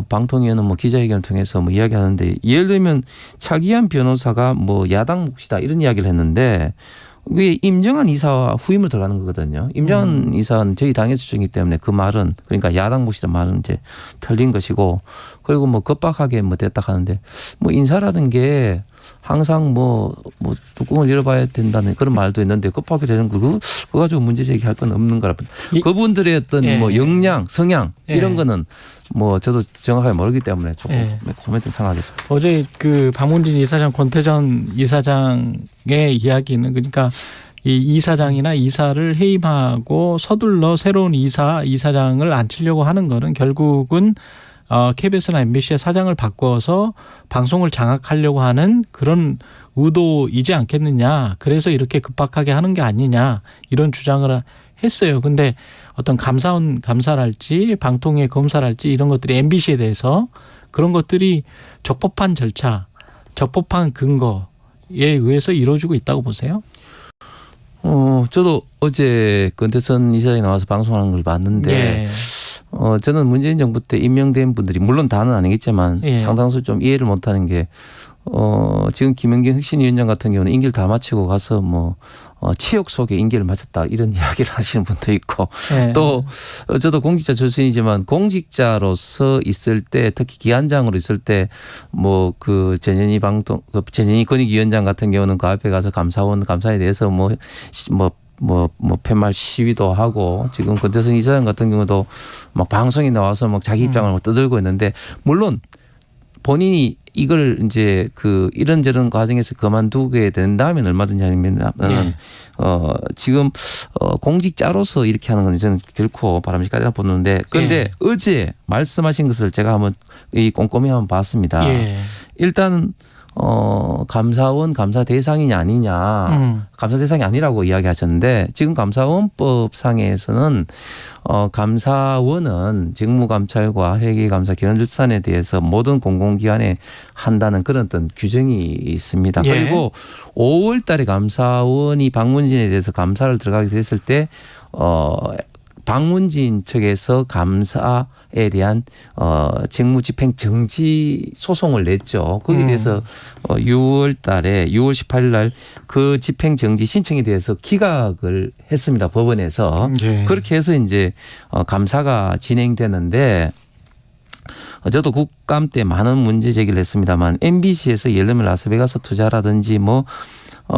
방통위원은 뭐 기자회견을 통해서 뭐 이야기하는데 예를 들면 차기현 변호사가 뭐 야당 몫이다 이런 이야기를 했는데 왜 임정한 이사와 후임을 들어가는 거거든요. 임정한 이사는 저희 당의 수준이기 때문에 그 말은 그러니까 야당 몫이다 말은 이제 틀린 것이고 그리고 뭐 급박하게 뭐 됐다 하는데 뭐 인사라는 게 항상 뭐 뚜껑을 열어봐야 된다는 그런 말도 있는데 급하게 되는 거 그거 가지고 문제 제기할 건 없는 거라. 그분들의 어떤 뭐 역량, 성향 이런 거는 뭐 저도 정확하게 모르기 때문에 조금 코멘트 상하겠습니다. 어제 그 박문진 이사장, 권태전 이사장의 이야기는 그러니까 이 이사장이나 이사를 해임하고 서둘러 새로운 이사장을 앉히려고 하는 거는 결국은 KBS나 MBC의 사장을 바꿔서 방송을 장악하려고 하는 그런 의도이지 않겠느냐. 그래서 이렇게 급박하게 하는 게 아니냐. 이런 주장을 했어요. 근데 어떤 감사랄지 방통위 검사랄지 이런 것들이 MBC에 대해서 그런 것들이 적법한 절차, 적법한 근거에 의해서 이루어지고 있다고 보세요? 저도 어제 권태선 이사장이 나와서 방송하는 걸 봤는데 저는 문재인 정부 때 임명된 분들이 물론 다는 아니겠지만 상당수 좀 이해를 못하는 게 지금 김영경 혁신위원장 같은 경우는 임기를 다 마치고 가서 뭐 치욕 속에 임기를 마쳤다 이런 이야기를 하시는 분도 있고 또 저도 공직자 출신이지만 공직자로서 있을 때 특히 기관장으로 있을 때 뭐 그 전현희 권익위원장 같은 경우는 그 앞에 가서 감사에 대해서 팻말 시위도 하고 지금 권태선 이사장 같은 경우도 막 방송에 나와서 막 자기 입장을 떠들고 있는데 물론 본인이 이걸 이제 그 이런저런 과정에서 그만두게 된다면 얼마든지 아니면 네. 지금 공직자로서 이렇게 하는 건 저는 결코 바람직하지 보는데 그런데 예. 어제 말씀하신 것을 제가 한번 꼼꼼히 한번 봤습니다. 예. 일단 감사원 감사 대상이냐 아니냐 감사 대상이 아니라고 이야기하셨는데 지금 감사원법상에서는 감사원은 직무감찰과 회계감사 기원질산에 대해서 모든 공공기관에 한다는 그런 어떤 규정이 있습니다. 예. 그리고 5월 달에 감사원이 방문진에 대해서 감사를 들어가게 됐을 때 방문진 측에서 감사에 대한 직무집행 정지 소송을 냈죠. 거기에 대해서 6월 18일 날 그 집행 정지 신청에 대해서 기각을 했습니다. 법원에서. 예. 그렇게 해서 이제 감사가 진행되는데 저도 국감 때 많은 문제 제기를 했습니다만 MBC에서 예를 들면 라스베가스 투자라든지 뭐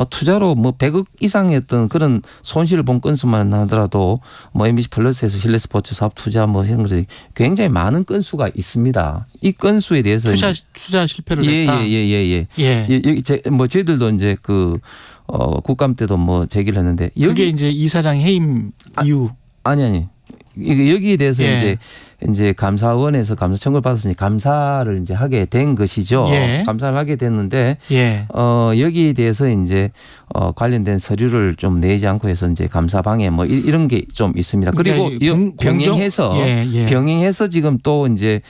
투자로 뭐 100억 이상의 어떤 그런 손실을 본 건수만 하더라도 뭐 MBC 플러스에서 실내 스포츠 사업 투자 뭐 이런 것들이 굉장히 많은 건수가 있습니다. 이 건수에 대해서 투자 실패를 했다. 예. 뭐 저희들도 이제 그 국감 때도 뭐 제기를 했는데 그게 이제 이사장 해임 이유. 아니 여기에 대해서 예. 이제 감사원에서 감사 청구를 받았으니 감사를 이제 하게 된 것이죠. 예. 감사를 하게 됐는데 예. 여기에 대해서 이제 관련된 서류를 좀 내지 않고 해서 이제 감사 방해 뭐 이런 게 좀 있습니다. 그리고 그러니까 병행해서 예. 병행해서 지금 또 이제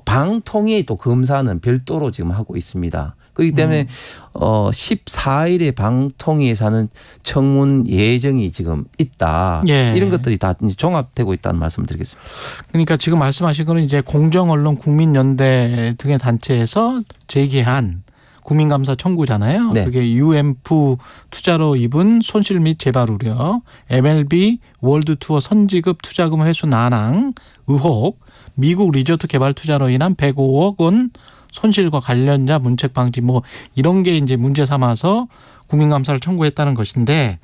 방통위 또 검사는 별도로 지금 하고 있습니다. 그렇기 때문에 14일에 방통위에서 하는 청문 예정이 지금 있다. 예. 이런 것들이 다 이제 종합되고 있다는 말씀을 드리겠습니다. 그러니까 지금 말씀하신 거는 이제 공정언론 국민연대 등의 단체에서 제기한 국민감사 청구잖아요. 네. 그게 UMF 투자로 입은 손실 및 재발 우려, MLB 월드투어 선지급 투자금 회수 난항 의혹, 미국 리조트 개발 투자로 인한 105억 원 손실과 관련자 문책 방지 뭐 이런 게 이제 문제 삼아서 국민감사를 청구했다는 것인데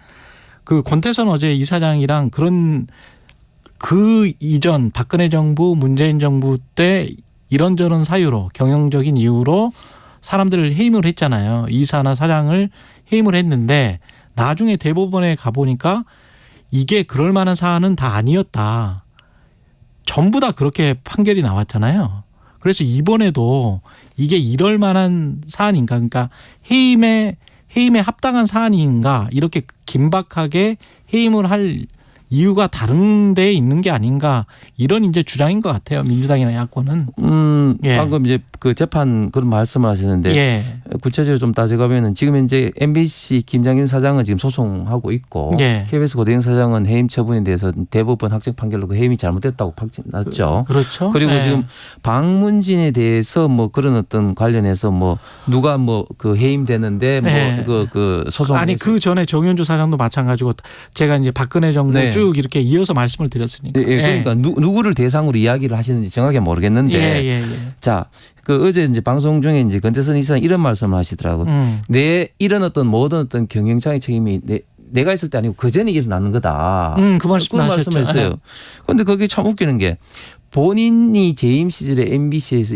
그 권태선 어제 이사장이랑 그런 그 이전 박근혜 정부 문재인 정부 때 이런저런 사유로 경영적인 이유로 사람들을 해임을 했잖아요. 이사나 사장을 해임을 했는데 나중에 대법원에 가보니까 이게 그럴 만한 사안은 다 아니었다. 전부 다 그렇게 판결이 나왔잖아요. 그래서 이번에도 이게 이럴 만한 사안인가, 그러니까 해임에 합당한 사안인가 이렇게 긴박하게 해임을 할 이유가 다른 데에 있는 게 아닌가 이런 이제 주장인 것 같아요. 민주당이나 야권은. 예. 방금 이제 그 재판 그런 말씀을 하시는데 예. 구체적으로 좀 따져가면은 지금 현재 MBC 김장윤 사장은 지금 소송하고 있고 예. KBS 고대영 사장은 해임 처분에 대해서 대법원 확정 판결로 그 해임이 잘못됐다고 판결 났죠. 그렇죠. 그리고 예. 지금 방문진에 대해서 뭐 그런 어떤 관련해서 뭐 누가 뭐 그 해임되는데 예. 뭐 그 소송 아니 그 전에 정현주 사장도 마찬가지고 제가 이제 박근혜 정부 네. 쭉 이렇게 이어서 말씀을 드렸으니까. 예, 그러니까 누구를 대상으로 이야기를 하시는지 정확히 모르겠는데 예. 자, 그 어제 이제 방송 중에 이제 권태선 이사장 이런 말씀을 하시더라고. 내 이런 어떤 모든 어떤 경영상의 책임이 내가 있을 때 아니고 그 전에 일어나는 거다. 그 말씀 하셨죠. 말씀했어요. 그런데 그게 참 웃기는 게 본인이 재임 시절에 MBC에서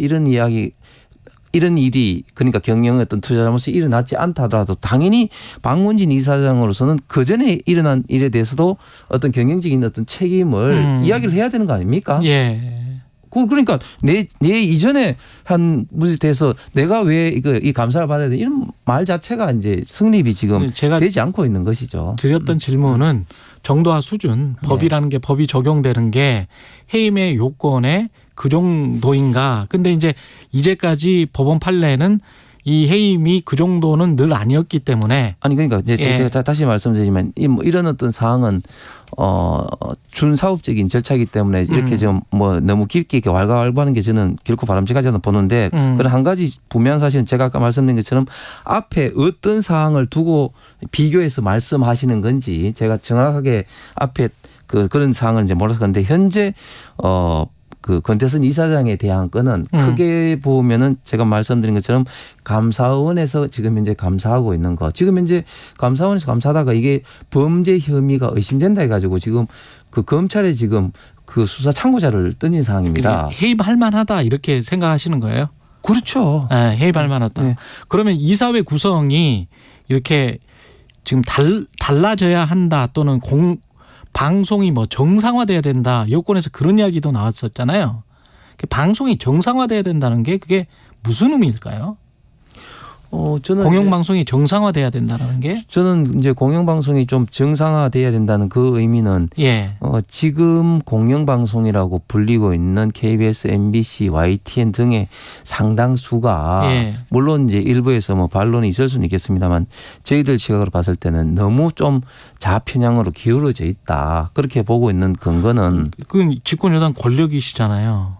이런 일이 그러니까 경영 어떤 투자 잘못이 일어났지 않다더라도 당연히 방문진 이사장으로서는 그 전에 일어난 일에 대해서도 어떤 경영적인 어떤 책임을 이야기를 해야 되는 거 아닙니까? 예. 그러니까 내 이전에 한 문제에 대해서 내가 왜 이 감사를 받아야 돼 이런 말 자체가 이제 성립이 지금 제가 되지 않고 있는 것이죠. 드렸던 질문은 정도와 수준 법이라는 게 법이 적용되는 게 해임의 요건에 그 정도인가. 근데 이제까지 법원 판례는 이 해임이 그 정도는 늘 아니었기 때문에. 아니 그러니까 이제 예. 제가 다시 말씀드리지만 이런 어떤 사항은 준사업적인 절차이기 때문에 이렇게 좀 뭐 너무 깊게 이렇게 왈가왈부하는 게 저는 결코 바람직하지 않아 보는데 그런 한 가지 분명한 사실은 제가 아까 말씀드린 것처럼 앞에 어떤 사항을 두고 비교해서 말씀하시는 건지 제가 정확하게 앞에 그런 사항을 이제 몰라서 그런데 현재 그 권태선 이사장에 대한 건은 크게 보면은 제가 말씀드린 것처럼 감사원에서 지금 현재 감사하고 있는 거. 지금 현재 감사원에서 감사하다가 이게 범죄 혐의가 의심된다 해가지고 지금 그 검찰에 지금 그 수사 참고자를 던진 상황입니다. 해임할 만하다 이렇게 생각하시는 거예요? 그렇죠. 네, 해입할 만하다. 네. 그러면 이사회 구성이 이렇게 지금 달라져야 한다 또는 방송이 뭐 정상화돼야 된다. 여권에서 그런 이야기도 나왔었잖아요. 방송이 정상화돼야 된다는 게 그게 무슨 의미일까요? 저는 공영방송이 정상화돼야 된다는 게 저는 이제 공영방송이 좀 정상화돼야 된다는 그 의미는 예. 지금 공영방송이라고 불리고 있는 KBS, MBC, YTN 등의 상당수가 예. 물론 이제 일부에서 뭐 반론이 있을 수는 있겠습니다만 저희들 시각으로 봤을 때는 너무 좀 좌편향으로 기울어져 있다. 그렇게 보고 있는 근거는 그건 집권 여당 권력이시잖아요.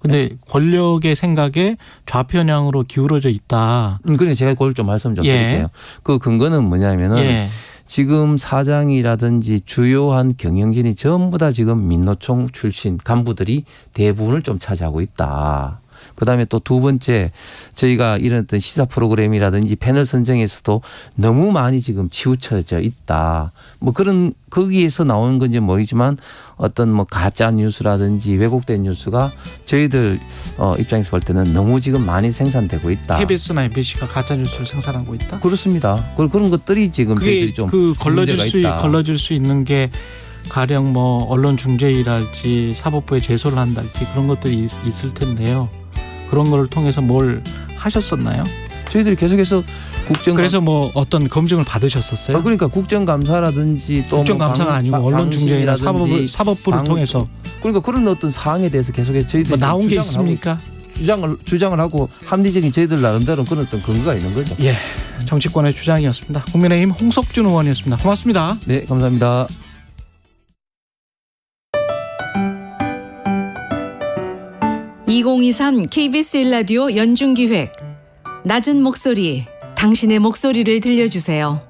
근데 권력의 생각에 좌편향으로 기울어져 있다. 그러니까 제가 그걸 좀 말씀 좀 예. 드릴게요. 그 근거는 뭐냐면은 예. 지금 사장이라든지 주요한 경영진이 전부 다 지금 민노총 출신 간부들이 대부분을 좀 차지하고 있다. 그다음에 또 두 번째 저희가 이런 어떤 시사 프로그램이라든지 패널 선정에서도 너무 많이 지금 치우쳐져 있다. 뭐 그런 거기에서 나오는 건지 모르지만 어떤 뭐 가짜 뉴스라든지 왜곡된 뉴스가 저희들 입장에서 볼 때는 너무 지금 많이 생산되고 있다. KBS나 MBC가 가짜 뉴스를 생산하고 있다. 그렇습니다. 그런 것들이 지금 저희들이 좀 걸러질 수 있는 게 가령 뭐 언론 중재위랄지 사법부에 제소를 한달지 그런 것들이 있을 텐데요. 그런 걸 통해서 뭘 하셨었나요? 저희들이 계속해서 그래서 뭐 어떤 검증을 받으셨었어요? 그러니까 국정감사라든지 또 국정감사가 아니고 언론 중재위나 사법부를 통해서 그러니까 그런 어떤 사항에 대해서 계속해서 저희들이 뭐 나온 게 있습니까? 주장을 하고 합리적인 저희들 나름대로 그런 어떤 근거가 있는 거죠. 예, 정치권의 주장이었습니다. 국민의힘 홍석준 의원이었습니다. 고맙습니다. 네, 감사합니다. (2023) KBS 1라디오 연중기획 낮은 목소리 당신의 목소리를 들려주세요.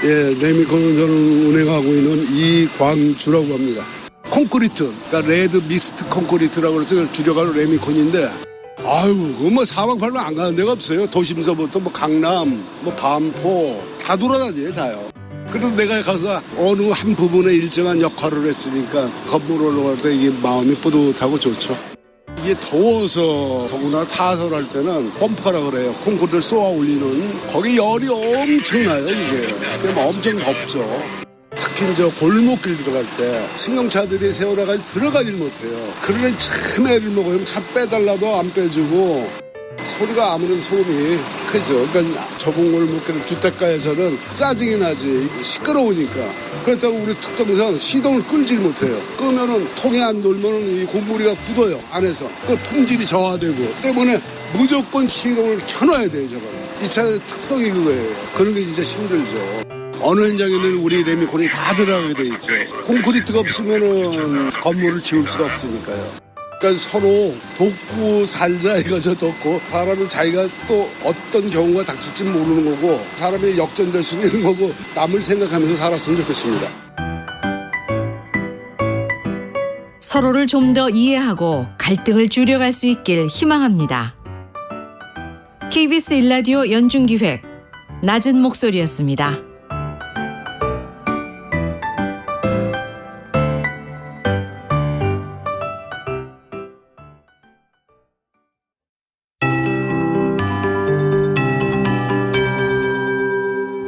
예, 레미콘은 저는 운행하고 있는 이광주라고 합니다. 콘크리트, 그러니까 레드 믹스트 콘크리트라고 해서 그걸 줄여가는 레미콘인데 아유, 그거 뭐 사방팔방 안 가는 데가 없어요. 도심서부터 뭐 강남, 뭐 반포 다 돌아다녀요, 다요. 그래도 내가 가서 어느 한 부분에 일정한 역할을 했으니까 건물 올라갈 때 이게 마음이 뿌듯하고 좋죠. 이게 더워서 더구나 타설할 때는 펌프라 그래요. 콘크리트를 쏘아 올리는 거기 열이 엄청나요, 이게. 그럼 엄청 덥죠. 특히 저 골목길 들어갈 때 승용차들이 세워나가지 들어가질 못해요. 그러니 참 애를 먹어요. 차 빼달라도 안 빼주고 소리가 아무래도 소음이 크죠. 그러니까 좁은 골목길 주택가에서는 짜증이 나지 시끄러우니까. 그렇다고 우리 특성상 시동을 끌질 못해요. 끄면은 통이 안 돌면은 이 고무리가 굳어요, 안에서. 그 품질이 저하되고 때문에 무조건 시동을 켜놔야 돼요, 저건. 이 차의 특성이 그거예요. 그러기 진짜 힘들죠. 어느 현장에는 우리 레미콘이 다 들어가게 돼 있죠. 콘크리트가 없으면은 건물을 지을 수가 없으니까요. 그러니까 서로 돕고 살자 이거죠, 돕고. 사람은 자기가 또 어떤 경우가 닥칠지 모르는 거고 사람이 역전될 수도 있는 거고 남을 생각하면서 살았으면 좋겠습니다. 서로를 좀 더 이해하고 갈등을 줄여갈 수 있길 희망합니다. KBS 1라디오 연중기획 낮은 목소리였습니다.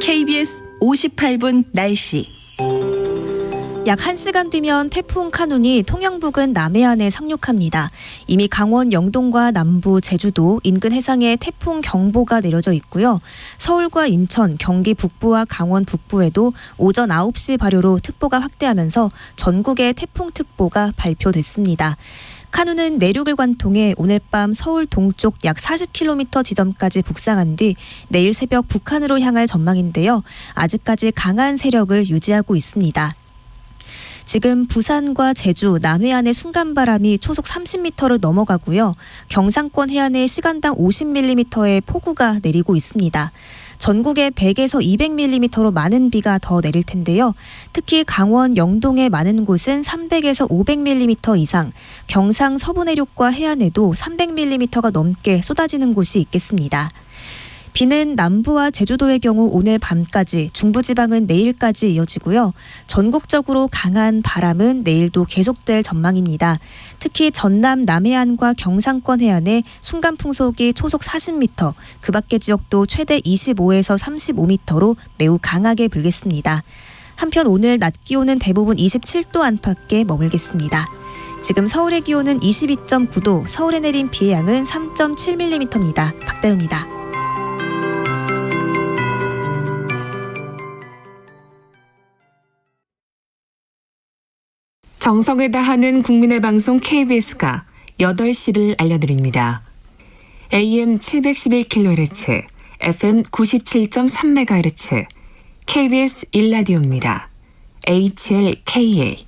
KBS 58분 날씨. 약 1시간 뒤면 태풍 카눈이 통영 부근 남해안에 상륙합니다. 이미 강원 영동과 남부, 제주도 인근 해상에 태풍 경보가 내려져 있고요. 서울과 인천, 경기 북부와 강원 북부에도 오전 9시 발효로 특보가 확대하면서 전국에 태풍특보가 발표됐습니다. 카눈은 내륙을 관통해 오늘 밤 서울 동쪽 약 40km 지점까지 북상한 뒤 내일 새벽 북한으로 향할 전망인데요. 아직까지 강한 세력을 유지하고 있습니다. 지금 부산과 제주, 남해안의 순간바람이 초속 30m를 넘어가고요. 경상권 해안에 시간당 50mm의 폭우가 내리고 있습니다. 전국에 100에서 200mm로 많은 비가 더 내릴 텐데요. 특히 강원 영동의 많은 곳은 300에서 500mm 이상, 경상 서부 내륙과 해안에도 300mm가 넘게 쏟아지는 곳이 있겠습니다. 비는 남부와 제주도의 경우 오늘 밤까지, 중부지방은 내일까지 이어지고요. 전국적으로 강한 바람은 내일도 계속될 전망입니다. 특히 전남 남해안과 경상권 해안에 순간풍속이 초속 40m, 그 밖의 지역도 최대 25에서 35m로 매우 강하게 불겠습니다. 한편 오늘 낮 기온은 대부분 27도 안팎에 머물겠습니다. 지금 서울의 기온은 22.9도, 서울에 내린 비의 양은 3.7mm입니다. 박다유입니다. 정성을 다하는 국민의 방송 KBS가 8시를 알려드립니다. AM 711kHz, FM 97.3MHz, KBS 1라디오입니다. HLKA.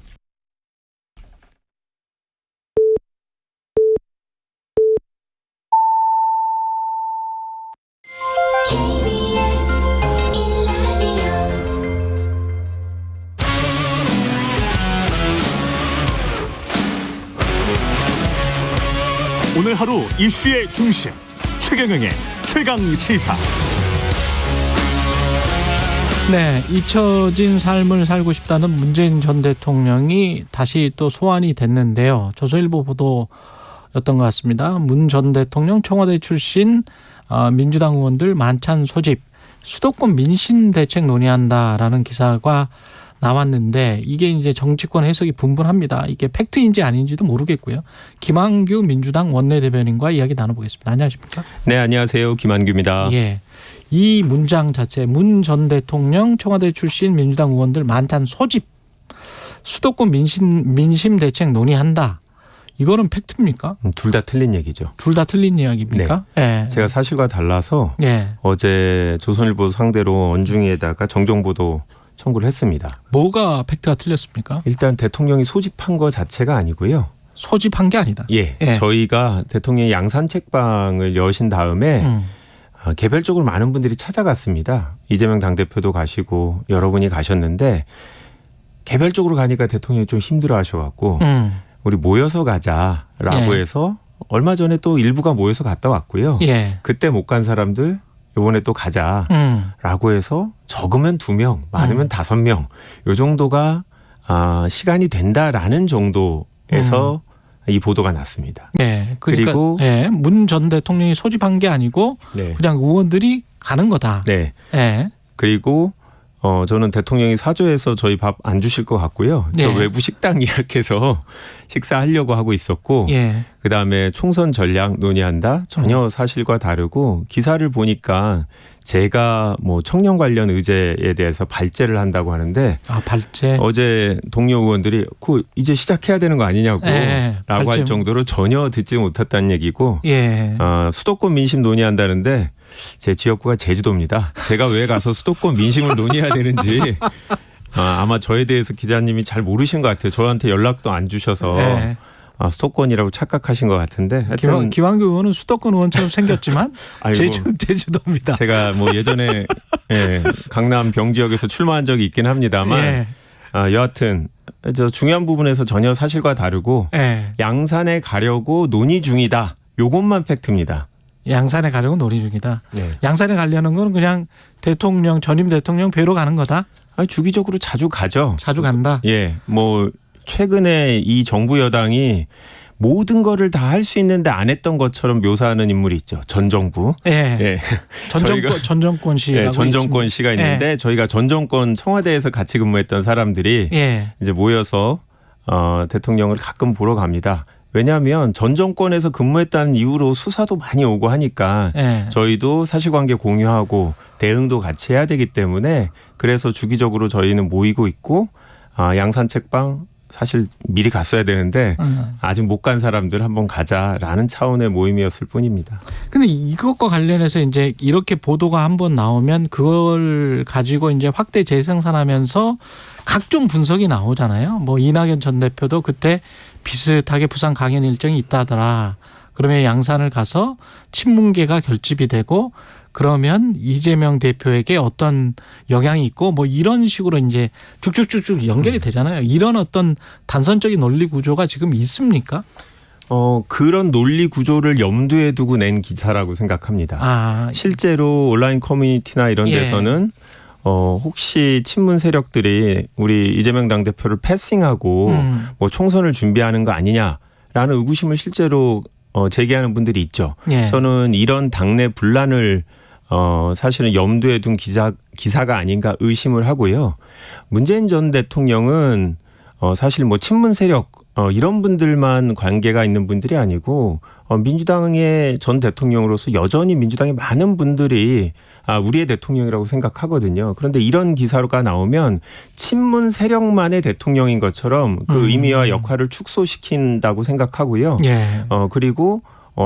오늘 하루 이슈의 중심, 최경영의 최강시사. 네, 잊혀진 삶을 살고 싶다는 문재인 전 대통령이 다시 또 소환이 됐는데요. 조선일보 보도였던 것 같습니다. 문 전 대통령 청와대 출신 민주당 의원들 만찬 소집, 수도권 민심 대책 논의한다라는 기사가 나왔는데 이게 이제 정치권 해석이 분분합니다. 이게 팩트인지 아닌지도 모르겠고요. 김한규 민주당 원내대변인과 이야기 나눠보겠습니다. 안녕하십니까? 네, 안녕하세요. 김한규입니다. 예. 이 문장 자체, 문 전 대통령 청와대 출신 민주당 의원들 만찬 소집, 수도권 민심 대책 논의한다. 이거는 팩트입니까? 둘 다 틀린 얘기죠. 둘 다 틀린 이야기입니까? 네. 예. 제가 사실과 달라서 예. 어제 조선일보 상대로 언중위에다가 정정보도 청구를 했습니다. 뭐가 팩트가 틀렸습니까? 일단 대통령이 소집한 거 자체가 아니고요. 소집한 게 아니다. 예. 저희가 대통령이 양산책방을 여신 다음에 개별적으로 많은 분들이 찾아갔습니다. 이재명 당대표도 가시고 여러분이 가셨는데 개별적으로 가니까 대통령이 좀 힘들어하셔갖고 우리 모여서 가자라고 해서 얼마 전에 또 일부가 모여서 갔다 왔고요. 예. 그때 못 간 사람들 이번에 또 가자라고 해서 적으면 2명, 많으면 5명 요 정도가 시간이 된다라는 정도에서 이 보도가 났습니다. 네, 그러니까 그리고 문 전 대통령이 소집한 게 아니고 그냥 의원들이 가는 거다. 네. 네. 그리고 저는 대통령이 사저에서 저희 밥 안 주실 것 같고요. 저 외부 식당 예약해서 식사하려고 하고 있었고 그다음에 총선 전략 논의한다. 전혀 사실과 다르고 기사를 보니까 제가 뭐 청년 관련 의제에 대해서 발제를 한다고 하는데 발제. 어제 동료 의원들이 이제 시작해야 되는 거 아니냐고 라고 할 정도로 전혀 듣지 못했다는 얘기고 수도권 민심 논의한다는데 제 지역구가 제주도입니다. 제가 왜 가서 수도권 민심을 논의해야 되는지 아마 저에 대해서 기자님이 잘 모르신 것 같아요. 저한테 연락도 안 주셔서 수도권이라고 착각하신 것 같은데. 김한규 의원은 수도권 의원처럼 생겼지만 제주도입니다. 제가 뭐 예전에 강남 병지역에서 출마한 적이 있긴 합니다만 여하튼 저 중요한 부분에서 전혀 사실과 다르고 양산에 가려고 논의 중이다. 요것만 팩트입니다. 양산에 가려고 논의 중이다. 네. 양산에 가려는 건 그냥 대통령 전임 대통령 뵈러 가는 거다. 주기적으로 자주 가죠. 자주 간다. 예, 뭐 최근에 이 정부 여당이 모든 거를 다 할 수 있는데 안 했던 것처럼 묘사하는 인물이 있죠. 전 정부. 전 정권 씨라고 전 정권 씨가 있는데 저희가 전 정권 청와대에서 같이 근무했던 사람들이 이제 모여서 대통령을 가끔 보러 갑니다. 왜냐하면 전 정권에서 근무했다는 이유로 수사도 많이 오고 하니까 저희도 사실관계 공유하고 대응도 같이 해야 되기 때문에 그래서 주기적으로 저희는 모이고 있고 양산책방 사실 미리 갔어야 되는데 아직 못 간 사람들 한번 가자라는 차원의 모임이었을 뿐입니다. 근데 이것과 관련해서 이제 이렇게 보도가 한번 나오면 그걸 가지고 이제 확대 재생산하면서 각종 분석이 나오잖아요. 뭐 이낙연 전 대표도 그때 비슷하게 부산 강연 일정이 있다더라. 그러면 양산을 가서 친문계가 결집이 되고 그러면 이재명 대표에게 어떤 영향이 있고 뭐 이런 식으로 이제 쭉쭉쭉쭉 연결이 되잖아요. 이런 어떤 단선적인 논리 구조가 지금 있습니까? 그런 논리 구조를 염두에 두고 낸 기사라고 생각합니다. 실제로 온라인 커뮤니티나 이런 데서는 혹시 친문 세력들이 우리 이재명 당대표를 패싱하고 뭐 총선을 준비하는 거 아니냐라는 의구심을 실제로 제기하는 분들이 있죠. 저는 이런 당내 분란을 사실은 염두에 둔 기사가 아닌가 의심을 하고요. 문재인 전 대통령은 사실 뭐 친문 세력 이런 분들만 관계가 있는 분들이 아니고 민주당의 전 대통령으로서 여전히 민주당의 많은 분들이 우리의 대통령이라고 생각하거든요. 그런데 이런 기사가 나오면 친문 세력만의 대통령인 것처럼 그 의미와 역할을 축소시킨다고 생각하고요. 그리고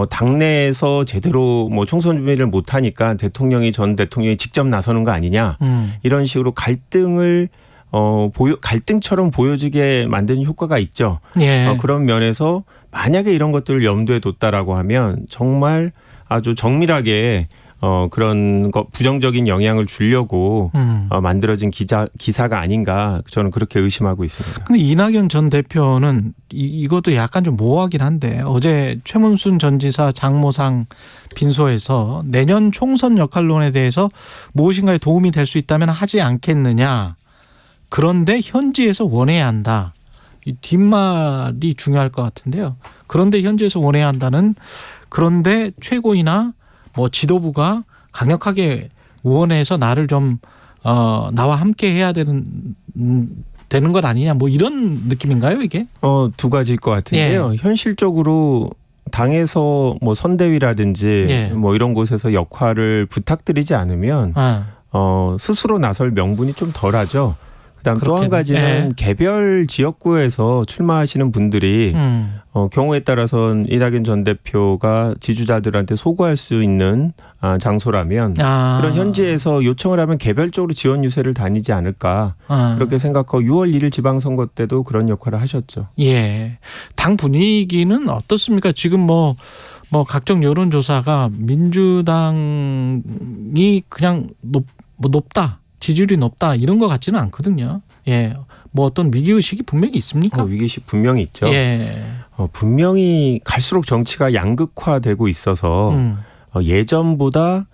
당내에서 제대로 뭐 총선 준비를 못하니까 전 대통령이 직접 나서는 거 아니냐 이런 식으로 갈등처럼 보여지게 만드는 효과가 있죠. 그런 면에서 만약에 이런 것들을 염두에 뒀다라고 하면 정말 아주 정밀하게 그런 부정적인 영향을 주려고 만들어진 기사가 아닌가 저는 그렇게 의심하고 있습니다. 근데 이낙연 전 대표는 이것도 약간 좀 모호하긴 한데 어제 최문순 전 지사 장모상 빈소에서 내년 총선 역할론에 대해서 무엇인가에 도움이 될 수 있다면 하지 않겠느냐. 그런데 현지에서 원해야 한다. 이 뒷말이 중요할 것 같은데요. 그런데 현지에서 원해야 한다는 그런데 최고위나 뭐 지도부가 강력하게 원해서 나를 좀 나와 함께 해야 되는 것 아니냐 뭐 이런 느낌인가요 이게? 두 가지일 것 같은데요. 현실적으로 당에서 뭐 선대위라든지 뭐 이런 곳에서 역할을 부탁드리지 않으면 스스로 나설 명분이 좀 덜하죠. 그다음 또 한 가지는 개별 지역구에서 출마하시는 분들이 경우에 따라서는 이낙연 전 대표가 지지자들한테 소구할 수 있는 장소라면 그런 현지에서 요청을 하면 개별적으로 지원 유세를 다니지 않을까 그렇게 생각하고 6월 1일 지방선거 때도 그런 역할을 하셨죠. 당 분위기는 어떻습니까? 지금 뭐 각종 여론조사가 민주당이 그냥 높다. 지지율이 높다 이런 것 같지는 않거든요. 뭐 어떤 위기의식이 분명히 있습니까? 위기의식 분명히 있죠. 분명히 갈수록 정치가 양극화되고 있어서 예전보다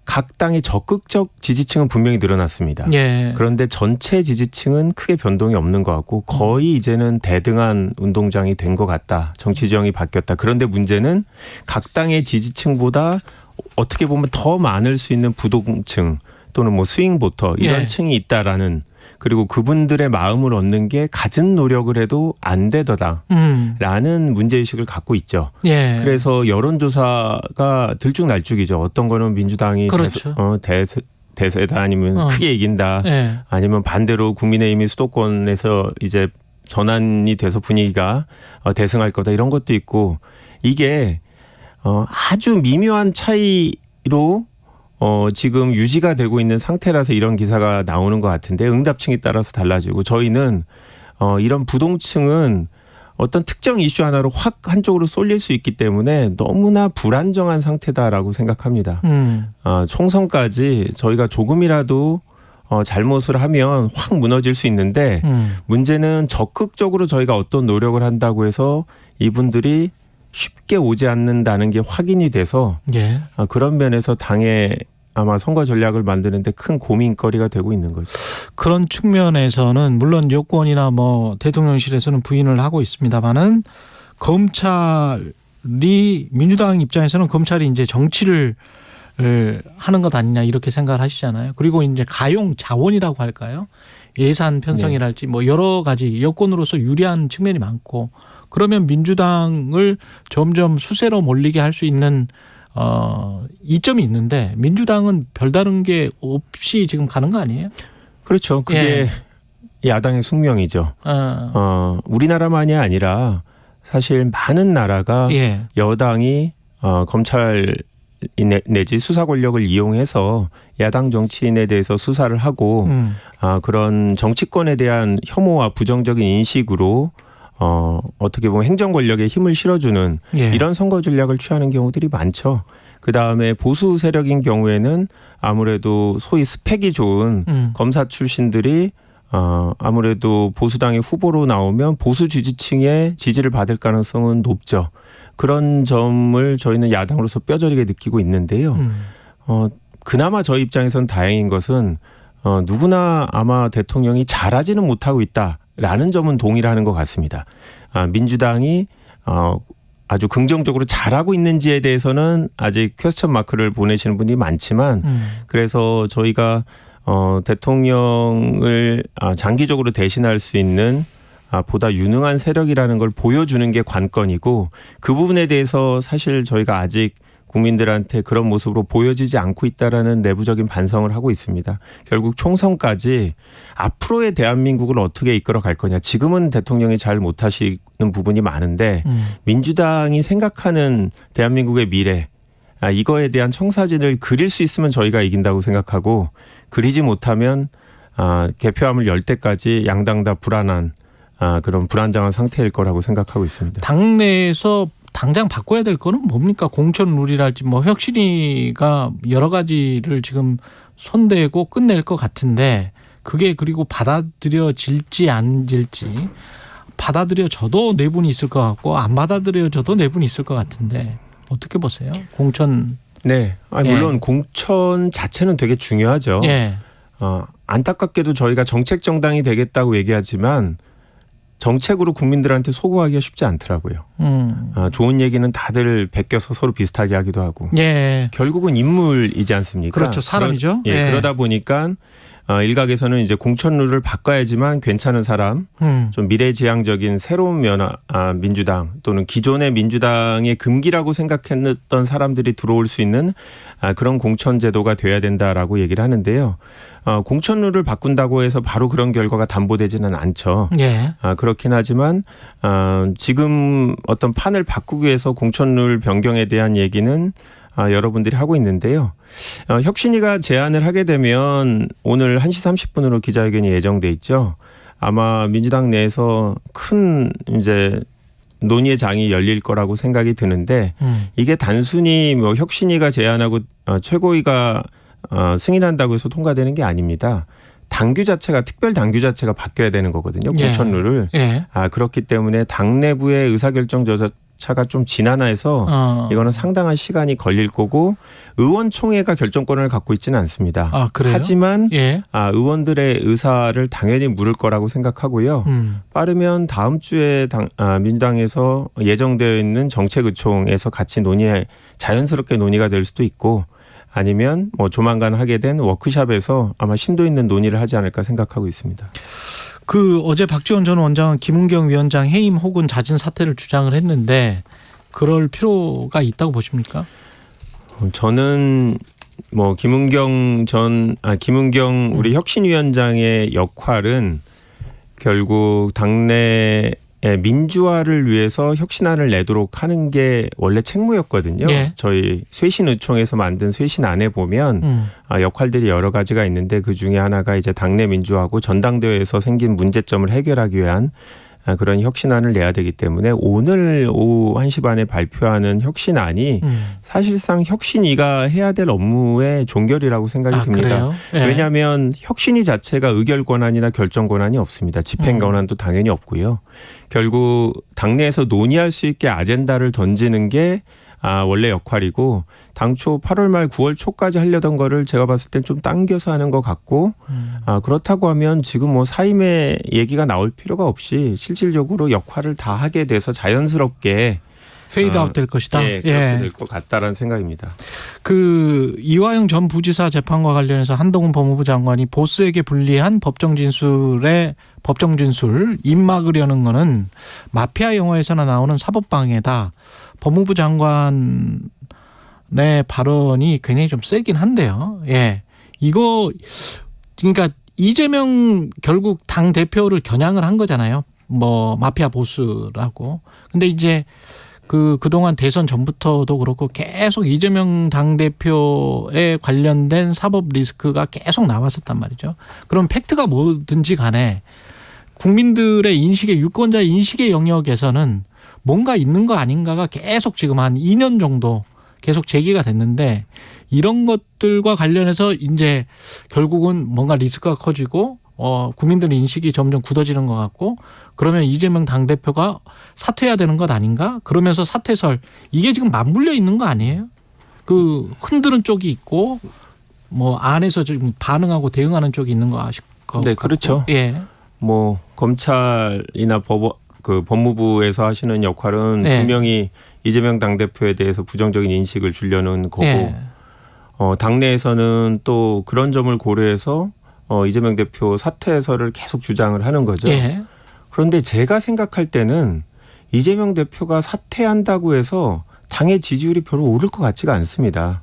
각 당의 적극적 지지층은 분명히 늘어났습니다. 그런데 전체 지지층은 크게 변동이 없는 것 같고 거의 이제는 대등한 운동장이 된 것 같다. 정치 지형이 바뀌었다. 그런데 문제는 각 당의 지지층보다 어떻게 보면 더 많을 수 있는 부동층 또는 뭐 스윙보터 이런 층이 있다라는 그리고 그분들의 마음을 얻는 게 갖은 노력을 해도 안 되더라라는 문제의식을 갖고 있죠. 그래서 여론조사가 들쭉날쭉이죠. 어떤 거는 민주당이 대세다 아니면 크게 이긴다 아니면 반대로 국민의힘이 수도권에서 이제 전환이 돼서 분위기가 대승할 거다 이런 것도 있고 이게 아주 미묘한 차이로 지금 유지가 되고 있는 상태라서 이런 기사가 나오는 것 같은데 응답층에 따라서 달라지고 저희는 이런 부동층은 어떤 특정 이슈 하나로 확 한쪽으로 쏠릴 수 있기 때문에 너무나 불안정한 상태다라고 생각합니다. 총선까지 저희가 조금이라도 잘못을 하면 확 무너질 수 있는데 문제는 적극적으로 저희가 어떤 노력을 한다고 해서 이분들이 쉽게 오지 않는다는 게 확인이 돼서 그런 면에서 당의 아마 선거 전략을 만드는데 큰 고민거리가 되고 있는 거죠. 그런 측면에서는 물론 여권이나 뭐 대통령실에서는 부인을 하고 있습니다만은 검찰이 민주당 입장에서는 검찰이 이제 정치를 하는 것 아니냐 이렇게 생각을 하시잖아요. 그리고 이제 가용 자원이라고 할까요? 예산 편성이랄지 뭐 여러 가지 여권으로서 유리한 측면이 많고 그러면 민주당을 점점 수세로 몰리게 할 수 있는 이점이 있는데 민주당은 별다른 게 없이 지금 가는 거 아니에요? 그렇죠. 그게 야당의 숙명이죠. 우리나라만이 아니라 사실 많은 나라가 여당이 검찰 내지 수사 권력을 이용해서 야당 정치인에 대해서 수사를 하고 그런 정치권에 대한 혐오와 부정적인 인식으로 어떻게 보면 행정 권력에 힘을 실어주는 이런 선거 전략을 취하는 경우들이 많죠. 그다음에 보수 세력인 경우에는 아무래도 소위 스펙이 좋은 검사 출신들이 아무래도 보수당의 후보로 나오면 보수 지지층의 지지를 받을 가능성은 높죠. 그런 점을 저희는 야당으로서 뼈저리게 느끼고 있는데요. 그나마 저희 입장에서는 다행인 것은 누구나 아마 대통령이 잘하지는 못하고 있다라는 점은 동의를 하는 것 같습니다. 민주당이 아주 긍정적으로 잘하고 있는지에 대해서는 아직 퀘스천 마크를 보내시는 분이 많지만 그래서 저희가 대통령을 장기적으로 대신할 수 있는 보다 유능한 세력이라는 걸 보여주는 게 관건이고 그 부분에 대해서 사실 저희가 아직 국민들한테 그런 모습으로 보여지지 않고 있다라는 내부적인 반성을 하고 있습니다. 결국 총선까지 앞으로의 대한민국을 어떻게 이끌어갈 거냐. 지금은 대통령이 잘 못하시는 부분이 많은데 민주당이 생각하는 대한민국의 미래 이거에 대한 청사진을 그릴 수 있으면 저희가 이긴다고 생각하고 그리지 못하면 개표함을 열 때까지 양당 다 불안한 그런 불안정한 상태일 거라고 생각하고 있습니다. 당내에서 당장 바꿔야 될 거는 뭡니까? 공천 룰이랄지 뭐 혁신위가 여러 가지를 지금 손대고 끝낼 것 같은데 그게 그리고 받아들여질지 안 질지 받아들여져도 내분이 있을 것 같고 안 받아들여져도 내분이 있을 것 같은데 어떻게 보세요? 공천. 네. 물론 공천 자체는 되게 중요하죠. 예. 안타깝게도 저희가 정책 정당이 되겠다고 얘기하지만 정책으로 국민들한테 소구하기가 쉽지 않더라고요. 좋은 얘기는 다들 베껴서 서로 비슷하게 하기도 하고. 예. 결국은 인물이지 않습니까? 그렇죠. 사람이죠. 그러다 보니까 일각에서는 이제 공천룰을 바꿔야지만 괜찮은 사람, 좀 미래지향적인 새로운 민주당 또는 기존의 민주당의 금기라고 생각했던 사람들이 들어올 수 있는 그런 공천 제도가 돼야 된다라고 얘기를 하는데요. 공천룰을 바꾼다고 해서 바로 그런 결과가 담보되지는 않죠. 예. 그렇긴 하지만 지금 어떤 판을 바꾸기 위해서 공천룰 변경에 대한 얘기는 여러분들이 하고 있는데요. 혁신위가 제안을 하게 되면 오늘 1시 30분으로 기자회견이 예정돼 있죠. 아마 민주당 내에서 큰 이제 논의의 장이 열릴 거라고 생각이 드는데 이게 단순히 뭐 혁신위가 제안하고 최고위가 승인한다고 해서 통과되는 게 아닙니다. 당규 자체가 특별 당규 자체가 바뀌어야 되는 거거든요. 공천룰을. 예. 그렇기 때문에 당 내부의 의사결정 절차가 좀 지난해서 이거는 상당한 시간이 걸릴 거고 의원총회가 결정권을 갖고 있지는 않습니다. 그래요? 하지만 예. 의원들의 의사를 당연히 물을 거라고 생각하고요. 빠르면 다음 주에 민주당에서 예정되어 있는 정책의총에서 같이 자연스럽게 논의가 될 수도 있고 아니면 뭐 조만간 하게 된 워크숍에서 아마 심도 있는 논의를 하지 않을까 생각하고 있습니다. 어제 박지원 전 원장은 김은경 위원장 해임 혹은 자진 사퇴를 주장을 했는데 그럴 필요가 있다고 보십니까? 저는 뭐 김은경 우리 혁신위원장의 역할은 결국 당내 민주화를 위해서 혁신안을 내도록 하는 게 원래 책무였거든요. 예. 저희 쇄신의총에서 만든 쇄신안에 보면 역할들이 여러 가지가 있는데 그중에 하나가 이제 당내 민주화고 전당대회에서 생긴 문제점을 해결하기 위한 그런 혁신안을 내야 되기 때문에 오늘 오후 1시 반에 발표하는 혁신안이 사실상 혁신위가 해야 될 업무의 종결이라고 생각이 듭니다. 예. 왜냐하면 혁신위 자체가 의결 권한이나 결정 권한이 없습니다. 집행 권한도 당연히 없고요. 결국 당내에서 논의할 수 있게 아젠다를 던지는 게 원래 역할이고 당초 8월 말 9월 초까지 하려던 거를 제가 봤을 땐 좀 당겨서 하는 것 같고 그렇다고 하면 지금 뭐 사임의 얘기가 나올 필요가 없이 실질적으로 역할을 다 하게 돼서 자연스럽게 페이드아웃 될 것이다. 예, 그렇게 될 것 같다라는 생각입니다. 이화영 전 부지사 재판과 관련해서 한동훈 법무부 장관이 보스에게 불리한 법정 진술 입 막으려는 거는 마피아 영화에서나 나오는 사법방해다. 법무부 장관의 발언이 굉장히 좀 세긴 한데요. 예. 그러니까 이재명 결국 당 대표를 겨냥을 한 거잖아요. 뭐 마피아 보스라고. 근데 이제 그동안 대선 전부터도 그렇고 계속 이재명 당대표에 관련된 사법 리스크가 계속 나왔었단 말이죠. 그럼 팩트가 뭐든지 간에 국민들의 인식의 유권자의 인식의 영역에서는 뭔가 있는 거 아닌가가 계속 지금 한 2년 정도 계속 제기가 됐는데 이런 것들과 관련해서 이제 결국은 뭔가 리스크가 커지고 국민들 인식이 점점 굳어지는 것 같고 그러면 이재명 당대표가 사퇴해야 되는 것 아닌가? 그러면서 사퇴설 이게 지금 맞물려 있는 거 아니에요? 그 흔드는 쪽이 있고 뭐 안에서 지금 반응하고 대응하는 쪽이 있는 거 아실 것 같고. 네, 그렇죠. 예. 뭐 검찰이나 법무부에서 하시는 역할은 예. 분명히 이재명 당대표에 대해서 부정적인 인식을 주려는 거고 예. 당내에서는 또 그런 점을 고려해서 이재명 대표 사퇴설을 계속 주장을 하는 거죠. 예. 그런데 제가 생각할 때는 이재명 대표가 사퇴한다고 해서 당의 지지율이 별로 오를 것 같지가 않습니다.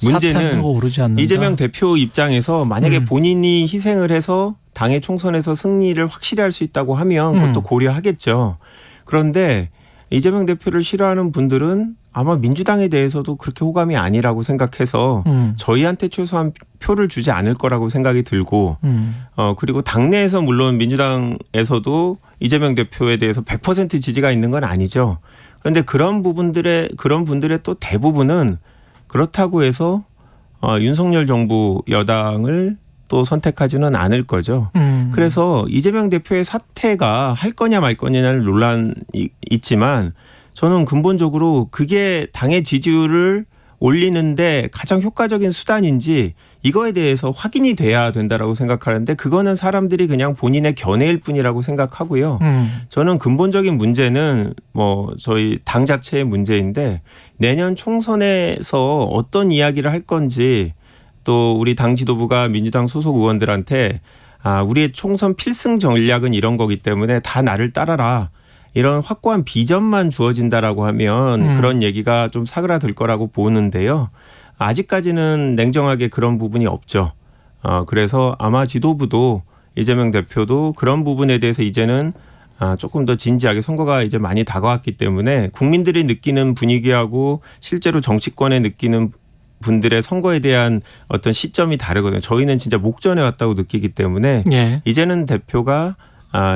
문제는 오르지 않는다. 이재명 대표 입장에서 만약에 본인이 희생을 해서 당의 총선에서 승리를 확실히 할 수 있다고 하면 그것도 고려하겠죠. 그런데 이재명 대표를 싫어하는 분들은 아마 민주당에 대해서도 그렇게 호감이 아니라고 생각해서 저희한테 최소한 표를 주지 않을 거라고 생각이 들고 그리고 당내에서 물론 민주당에서도 이재명 대표에 대해서 100% 지지가 있는 건 아니죠. 그런데 그런 분들의 또 대부분은 그렇다고 해서 윤석열 정부 여당을 또 선택하지는 않을 거죠. 그래서 이재명 대표의 사퇴가 할 거냐 말 거냐는 논란이 있지만 저는 근본적으로 그게 당의 지지율을 올리는데 가장 효과적인 수단인지 이거에 대해서 확인이 돼야 된다라고 생각하는데 그거는 사람들이 그냥 본인의 견해일 뿐이라고 생각하고요. 저는 근본적인 문제는 뭐 저희 당 자체의 문제인데 내년 총선에서 어떤 이야기를 할 건지 또 우리 당 지도부가 민주당 소속 의원들한테 우리의 총선 필승 전략은 이런 거기 때문에 다 나를 따라라. 이런 확고한 비전만 주어진다라고 하면 그런 얘기가 좀 사그라들 거라고 보는데요. 아직까지는 냉정하게 그런 부분이 없죠. 그래서 아마 지도부도 이재명 대표도 그런 부분에 대해서 이제는 조금 더 진지하게 선거가 이제 많이 다가왔기 때문에 국민들이 느끼는 분위기하고 실제로 정치권에 느끼는 분들의 선거에 대한 어떤 시점이 다르거든요. 저희는 진짜 목전에 왔다고 느끼기 때문에 예. 이제는 대표가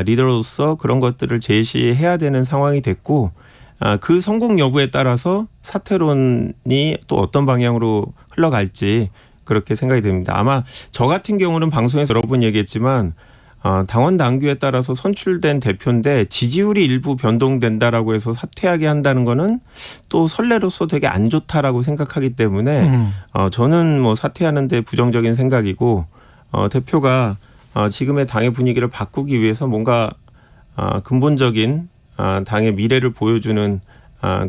리더로서 그런 것들을 제시해야 되는 상황이 됐고 그 성공 여부에 따라서 사퇴론이 또 어떤 방향으로 흘러갈지 그렇게 생각이 됩니다. 아마 저 같은 경우는 방송에서 여러 번 얘기했지만 당원 당규에 따라서 선출된 대표인데 지지율이 일부 변동된다라고 해서 사퇴하게 한다는 거는 또 선례로서 되게 안 좋다라고 생각하기 때문에 저는 뭐 사퇴하는데 부정적인 생각이고 대표가 지금의 당의 분위기를 바꾸기 위해서 뭔가 근본적인 당의 미래를 보여주는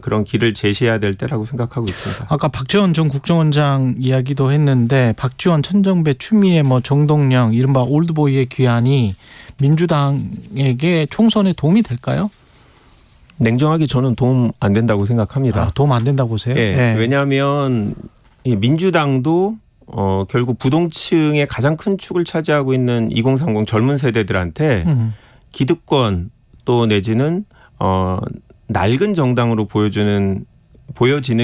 그런 길을 제시해야 될 때라고 생각하고 있습니다. 아까 박지원 전 국정원장 이야기도 했는데 박지원, 천정배, 추미애, 뭐 정동영 이른바 올드보이의 귀환이 민주당에게 총선에 도움이 될까요? 냉정하게 저는 도움 안 된다고 생각합니다. 도움 안 된다고 보세요? 네. 네. 왜냐하면 민주당도 결국 부동층의 가장 큰 축을 차지하고 있는 2030 젊은 세대들한테 기득권 또 내지는 낡은 정당으로 보여지는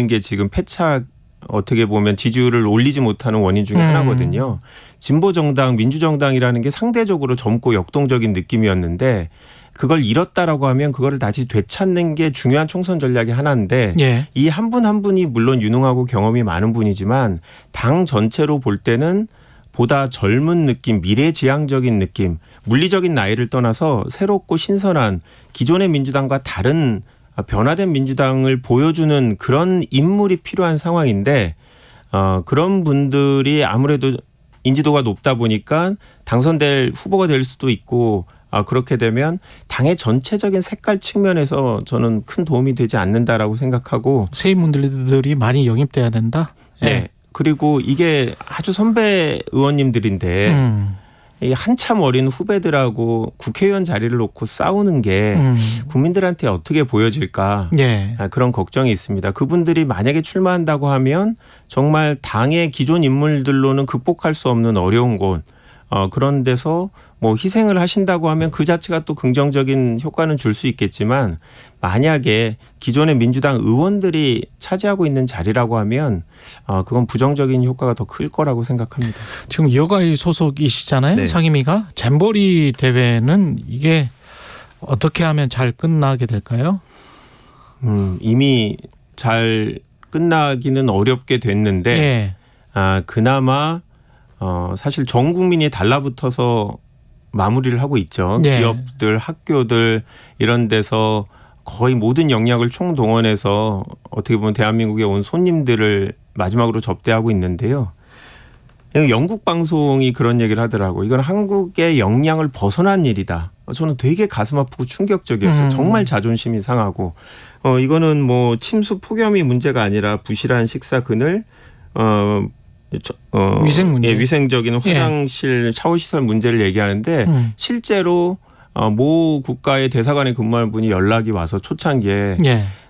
게 지금 패착 어떻게 보면 지지율을 올리지 못하는 원인 중에 하나거든요. 진보 정당, 민주정당이라는 게 상대적으로 젊고 역동적인 느낌이었는데 그걸 잃었다라고 하면 그거를 다시 되찾는 게 중요한 총선 전략의 하나인데 예. 이 한 분 한 분이 물론 유능하고 경험이 많은 분이지만 당 전체로 볼 때는 보다 젊은 느낌, 미래지향적인 느낌, 물리적인 나이를 떠나서 새롭고 신선한 기존의 민주당과 다른 변화된 민주당을 보여주는 그런 인물이 필요한 상황인데 그런 분들이 아무래도 인지도가 높다 보니까 당선될 후보가 될 수도 있고 그렇게 되면 당의 전체적인 색깔 측면에서 저는 큰 도움이 되지 않는다라고 생각하고 새 인물들이 많이 영입돼야 된다? 네. 그리고 이게 아주 선배 의원님들인데 이 한참 어린 후배들하고 국회의원 자리를 놓고 싸우는 게 국민들한테 어떻게 보여질까 예. 그런 걱정이 있습니다. 그분들이 만약에 출마한다고 하면 정말 당의 기존 인물들로는 극복할 수 없는 어려운 곳 그런 데서 뭐 희생을 하신다고 하면 그 자체가 또 긍정적인 효과는 줄 수 있겠지만 만약에 기존의 민주당 의원들이 차지하고 있는 자리라고 하면 그건 부정적인 효과가 더 클 거라고 생각합니다. 지금 여가의 소속이시잖아요. 네. 상임위가. 잼버리 대회는 이게 어떻게 하면 잘 끝나게 될까요? 이미 잘 끝나기는 어렵게 됐는데 예. 그나마 사실 전 국민이 달라붙어서 마무리를 하고 있죠. 네. 기업들, 학교들 이런 데서 거의 모든 역량을 총동원해서 어떻게 보면 대한민국에 온 손님들을 마지막으로 접대하고 있는데요. 영국 방송이 그런 얘기를 하더라고요. 이건 한국의 역량을 벗어난 일이다. 저는 되게 가슴 아프고 충격적이었어요. 정말 자존심이 상하고 이거는 뭐 침수 폭염이 문제가 아니라 부실한 식사 그늘 위생 문제. 예, 위생적인 화장실 샤워 시설 문제를 얘기하는데 실제로 모 국가의 대사관에 근무하는 분이 연락이 와서 초창기에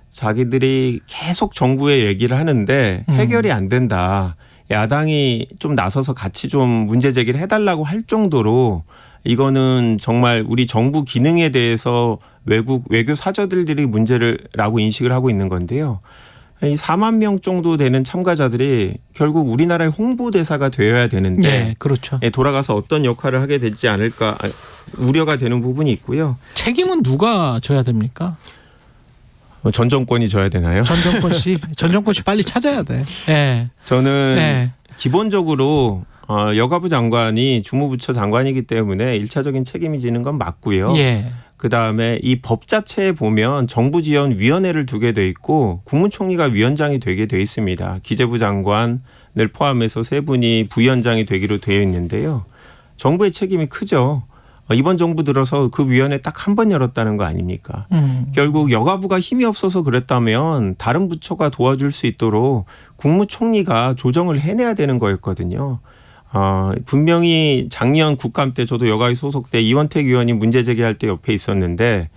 자기들이 계속 정부에 얘기를 하는데 해결이 안 된다. 야당이 좀 나서서 같이 좀 문제 제기를 해달라고 할 정도로 이거는 정말 우리 정부 기능에 대해서 외교 사저들이 문제라고 인식을 하고 있는 건데요. 이 4만 명 정도 되는 참가자들이 결국 우리나라의 홍보대사가 되어야 되는데 그렇죠. 돌아가서 어떤 역할을 하게 되지 않을까 우려가 되는 부분이 있고요. 책임은 누가 져야 됩니까? 전 정권이 져야 되나요? 전 정권 씨 빨리 찾아야 돼. 네. 저는 기본적으로 여가부 장관이 주무부처 장관이기 때문에 1차적인 책임이 지는 건 맞고요. 그다음에 이 법 자체에 보면 정부지원위원회를 두게 돼 있고 국무총리가 위원장이 되게 돼 있습니다. 기재부 장관을 포함해서 세 분이 부위원장이 되기로 되어 있는데요. 정부의 책임이 크죠. 이번 정부 들어서 그 위원회 딱 한 번 열었다는 거 아닙니까? 결국 여가부가 힘이 없어서 그랬다면 다른 부처가 도와줄 수 있도록 국무총리가 조정을 해내야 되는 거였거든요. 분명히 작년 국감 때 저도 여가위 소속 때 이원택 의원이 문제 제기할 때 옆에 있었는데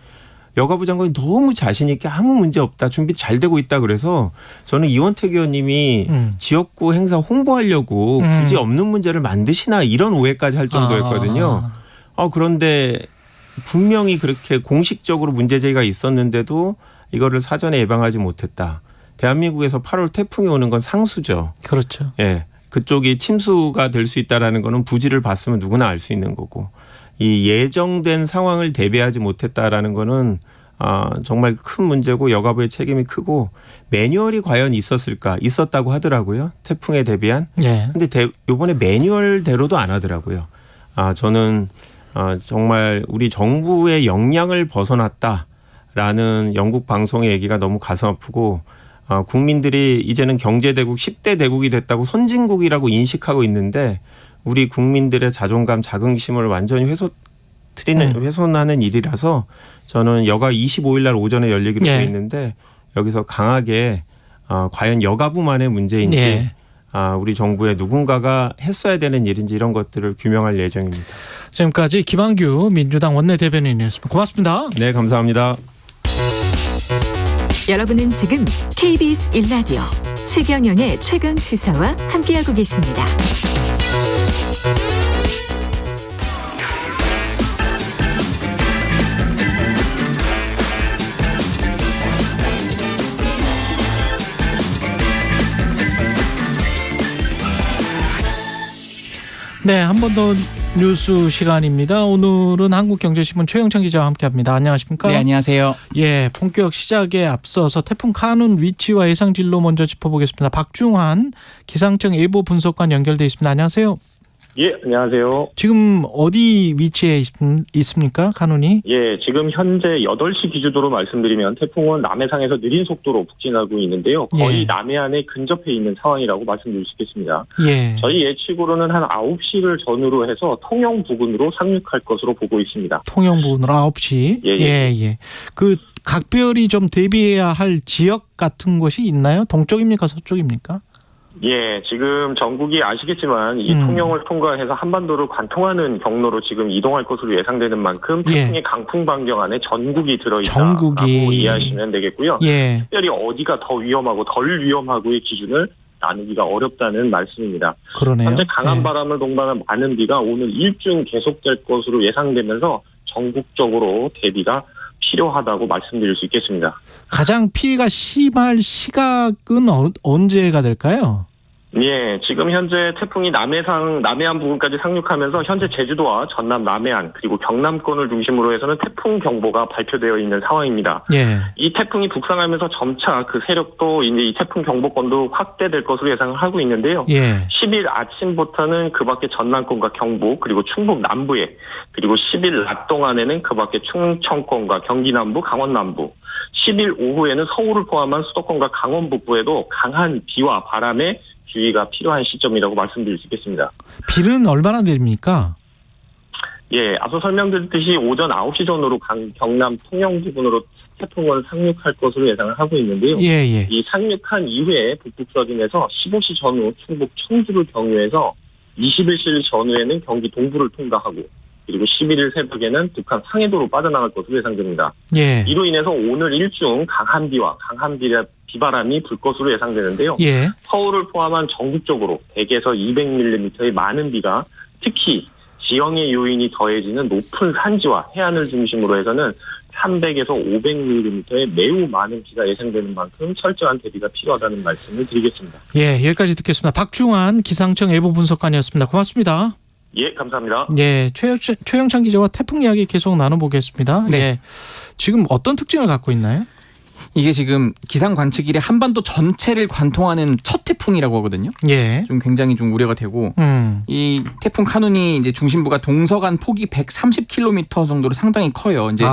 여가부 장관이 너무 자신 있게 아무 문제 없다. 준비 잘 되고 있다 그래서 저는 이원택 의원님이 지역구 행사 홍보하려고 굳이 없는 문제를 만드시나 이런 오해까지 할 정도였거든요. 그런데 분명히 그렇게 공식적으로 문제 제기가 있었는데도 이거를 사전에 예방하지 못했다. 대한민국에서 8월 태풍이 오는 건 상수죠. 그렇죠. 예. 그쪽이 침수가 될 수 있다라는 거는 부지를 봤으면 누구나 알 수 있는 거고 이 예정된 상황을 대비하지 못했다라는 거는 정말 큰 문제고 여가부의 책임이 크고 매뉴얼이 과연 있었을까? 있었다고 하더라고요. 태풍에 대비한. 근데 이번에 매뉴얼대로도 안 하더라고요. 저는 정말 우리 정부의 역량을 벗어났다라는 영국 방송의 얘기가 너무 가슴 아프고 국민들이 이제는 경제대국 10대 대국이 됐다고 선진국이라고 인식하고 있는데 우리 국민들의 자존감 자긍심을 완전히 훼손하는 일이라서 저는 여가 25일 날 오전에 열리기로 되어 있는데 여기서 강하게 과연 여가부만의 문제인지 우리 정부의 누군가가 했어야 되는 일인지 이런 것들을 규명할 예정입니다. 지금까지 김한규 민주당 원내대변인이었습니다. 고맙습니다. 네, 감사합니다. 여러분은 지금 KBS 1라디오 최경영의 최강시사와 함께하고 계십니다. 네, 한 번 더 뉴스 시간입니다. 오늘은 한국경제신문 최영찬 기자와 함께합니다. 안녕하십니까? 네, 안녕하세요. 본격 시작에 앞서서 태풍 카눈 위치와 예상진로 먼저 짚어보겠습니다. 박중환 기상청 예보 분석관 연결돼 있습니다. 안녕하세요. 예, 안녕하세요. 지금 어디 위치에 있습니까? 카눈이? 예, 지금 현재 8시 기준으로 말씀드리면 태풍은 남해상에서 느린 속도로 북진하고 있는데요. 거의 남해안에 근접해 있는 상황이라고 말씀드릴 수 있겠습니다. 저희 예측으로는 한 9시를 전후로 해서 통영 부근으로 상륙할 것으로 보고 있습니다. 통영 부근으로 9시? 예. 그 각별히 좀 대비해야 할 지역 같은 곳이 있나요? 동쪽입니까? 서쪽입니까? 예, 지금 전국이 아시겠지만 이 통영을 통과해서 한반도를 관통하는 경로로 지금 이동할 것으로 예상되는 만큼 태풍의 강풍 반경 안에 전국이 들어있다라고 이해하시면 되겠고요. 특별히 어디가 더 위험하고 덜 위험하고의 기준을 나누기가 어렵다는 말씀입니다. 그러네요. 현재 강한 바람을 동반한 많은 비가 오늘 일중 계속될 것으로 예상되면서 전국적으로 대비가 필요하다고 말씀드릴 수 있겠습니다. 가장 피해가 심할 시각은 언제가 될까요? 예, 지금 현재 태풍이 남해안 부근까지 상륙하면서 현재 제주도와 전남 남해안 그리고 경남권을 중심으로 해서는 태풍 경보가 발표되어 있는 상황입니다. 예. 이 태풍이 북상하면서 점차 그 세력도 이제 이 태풍 경보권도 확대될 것으로 예상을 하고 있는데요. 예. 10일 아침부터는 그 밖에 전남권과 경북 그리고 충북 남부에 그리고 10일 낮 동안에는 그 밖에 충청권과 경기 남부, 강원 남부 10일 오후에는 서울을 포함한 수도권과 강원 북부에도 강한 비와 바람에 주의가 필요한 시점이라고 말씀드릴 수 있겠습니다. 비는 얼마나 내립니까? 예, 앞서 설명드렸듯이 오전 9시 전후로 경남 통영 부근으로 태풍은 상륙할 것으로 예상을 하고 있는데요. 예, 예. 이 상륙한 이후에 북북서진에서 15시 전후 충북 청주를 경유해서 20일 전후에는 경기 동부를 통과하고 그리고 11일 새벽에는 북한 상해도로 빠져나갈 것으로 예상됩니다. 예. 이로 인해서 오늘 일중 강한 비와 강한 비바람이 불 것으로 예상되는데요. 예. 서울을 포함한 전국적으로 100에서 200mm의 많은 비가 특히 지형의 요인이 더해지는 높은 산지와 해안을 중심으로 해서는 300에서 500mm의 매우 많은 비가 예상되는 만큼 철저한 대비가 필요하다는 말씀을 드리겠습니다. 예, 여기까지 듣겠습니다. 박중환 기상청 예보 분석관이었습니다. 고맙습니다. 예, 감사합니다. 예, 최영찬 기자와 태풍 이야기 계속 나눠보겠습니다. 네. 예, 지금 어떤 특징을 갖고 있나요? 이게 지금 기상 관측 이래 한반도 전체를 관통하는 첫 태풍이라고 하거든요. 예. 좀 굉장히 좀 우려가 되고 이 태풍 카눈이 이제 중심부가 동서간 폭이 130km 정도로 상당히 커요. 이제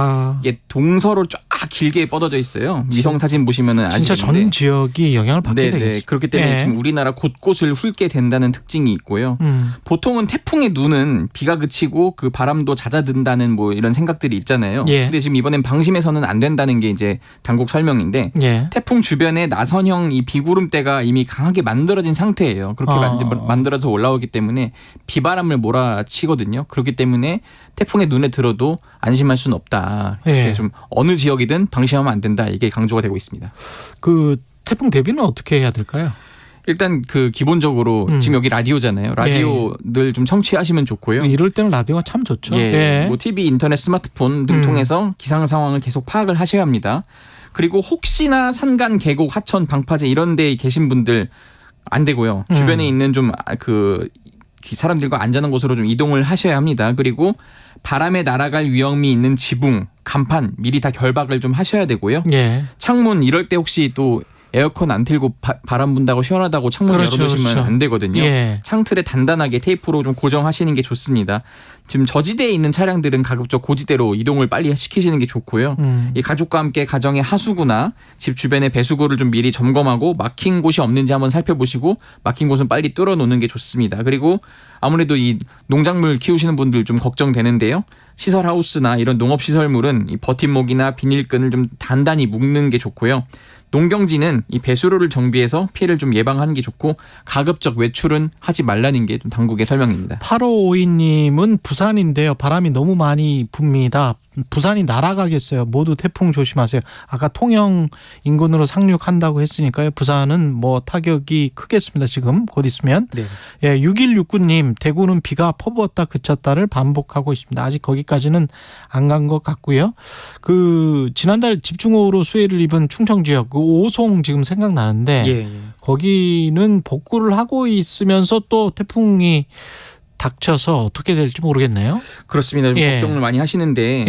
이게 동서로 쫙 길게 뻗어져 있어요. 위성 사진 보시면은 아시겠는데 진짜 전 지역이 영향을 받게 되겠죠. 그렇기 때문에 예. 지금 우리나라 곳곳을 훑게 된다는 특징이 있고요. 보통은 태풍의 눈은 비가 그치고 그 바람도 잦아든다는 뭐 이런 생각들이 있잖아요. 예. 근데 지금 이번엔 방심해서는 안 된다는 게 이제 당국 설명인데 예. 태풍 주변에 나선형 이 비구름대가 이미 강하게 만들어진 상태예요. 그렇게 만들어서 올라오기 때문에 비바람을 몰아치거든요. 그렇기 때문에 태풍의 눈에 들어도 안심할 수는 없다. 이렇게 예. 좀 어느 지역이든 방심하면 안 된다. 이게 강조가 되고 있습니다. 그 태풍 대비는 어떻게 해야 될까요? 일단 그 기본적으로 지금 여기 라디오잖아요. 라디오들 좀 청취하시면 좋고요. 이럴 때는 라디오가 참 좋죠. 예. 예. 뭐 TV, 인터넷, 스마트폰 등 통해서 기상 상황을 계속 파악을 하셔야 합니다. 그리고 혹시나 산간, 계곡, 하천, 방파제 이런 데에 계신 분들 안 되고요. 주변에 있는 좀 그 사람들과 안전한 곳으로 좀 이동을 하셔야 합니다. 그리고 바람에 날아갈 위험이 있는 지붕, 간판 미리 다 결박을 좀 하셔야 되고요. 예. 창문 이럴 때 혹시 또 에어컨 안 틀고 바람 분다고 시원하다고 창문 열어두시면 안 되거든요. 예. 창틀에 단단하게 테이프로 좀 고정하시는 게 좋습니다. 지금 저지대에 있는 차량들은 가급적 고지대로 이동을 빨리 시키시는 게 좋고요. 이 가족과 함께 가정의 하수구나 집 주변의 배수구를 좀 미리 점검하고 막힌 곳이 없는지 한번 살펴보시고 막힌 곳은 빨리 뚫어 놓는 게 좋습니다. 그리고 아무래도 이 농작물 키우시는 분들 좀 걱정되는데요. 시설 하우스나 이런 농업 시설물은 이 버팀목이나 비닐끈을 좀 단단히 묶는 게 좋고요. 농경지는 이 배수로를 정비해서 피해를 좀 예방하는 게 좋고 가급적 외출은 하지 말라는 게 좀 당국의 설명입니다. 8552님은 부산인데요. 바람이 너무 많이 붑니다. 부산이 날아가겠어요. 모두 태풍 조심하세요. 아까 통영 인근으로 상륙한다고 했으니까요. 부산은 뭐 타격이 크겠습니다. 지금 곧 있으면. 네. 예, 6169님 대구는 비가 퍼부었다 그쳤다를 반복하고 있습니다. 아직 거기까지는 안 간 것 같고요. 그 지난달 집중호우로 수해를 입은 충청 지역 그 오송 지금 생각나는데 예. 거기는 복구를 하고 있으면서 또 태풍이 닥쳐서 어떻게 될지 모르겠네요. 그렇습니다. 좀 걱정을 많이 하시는데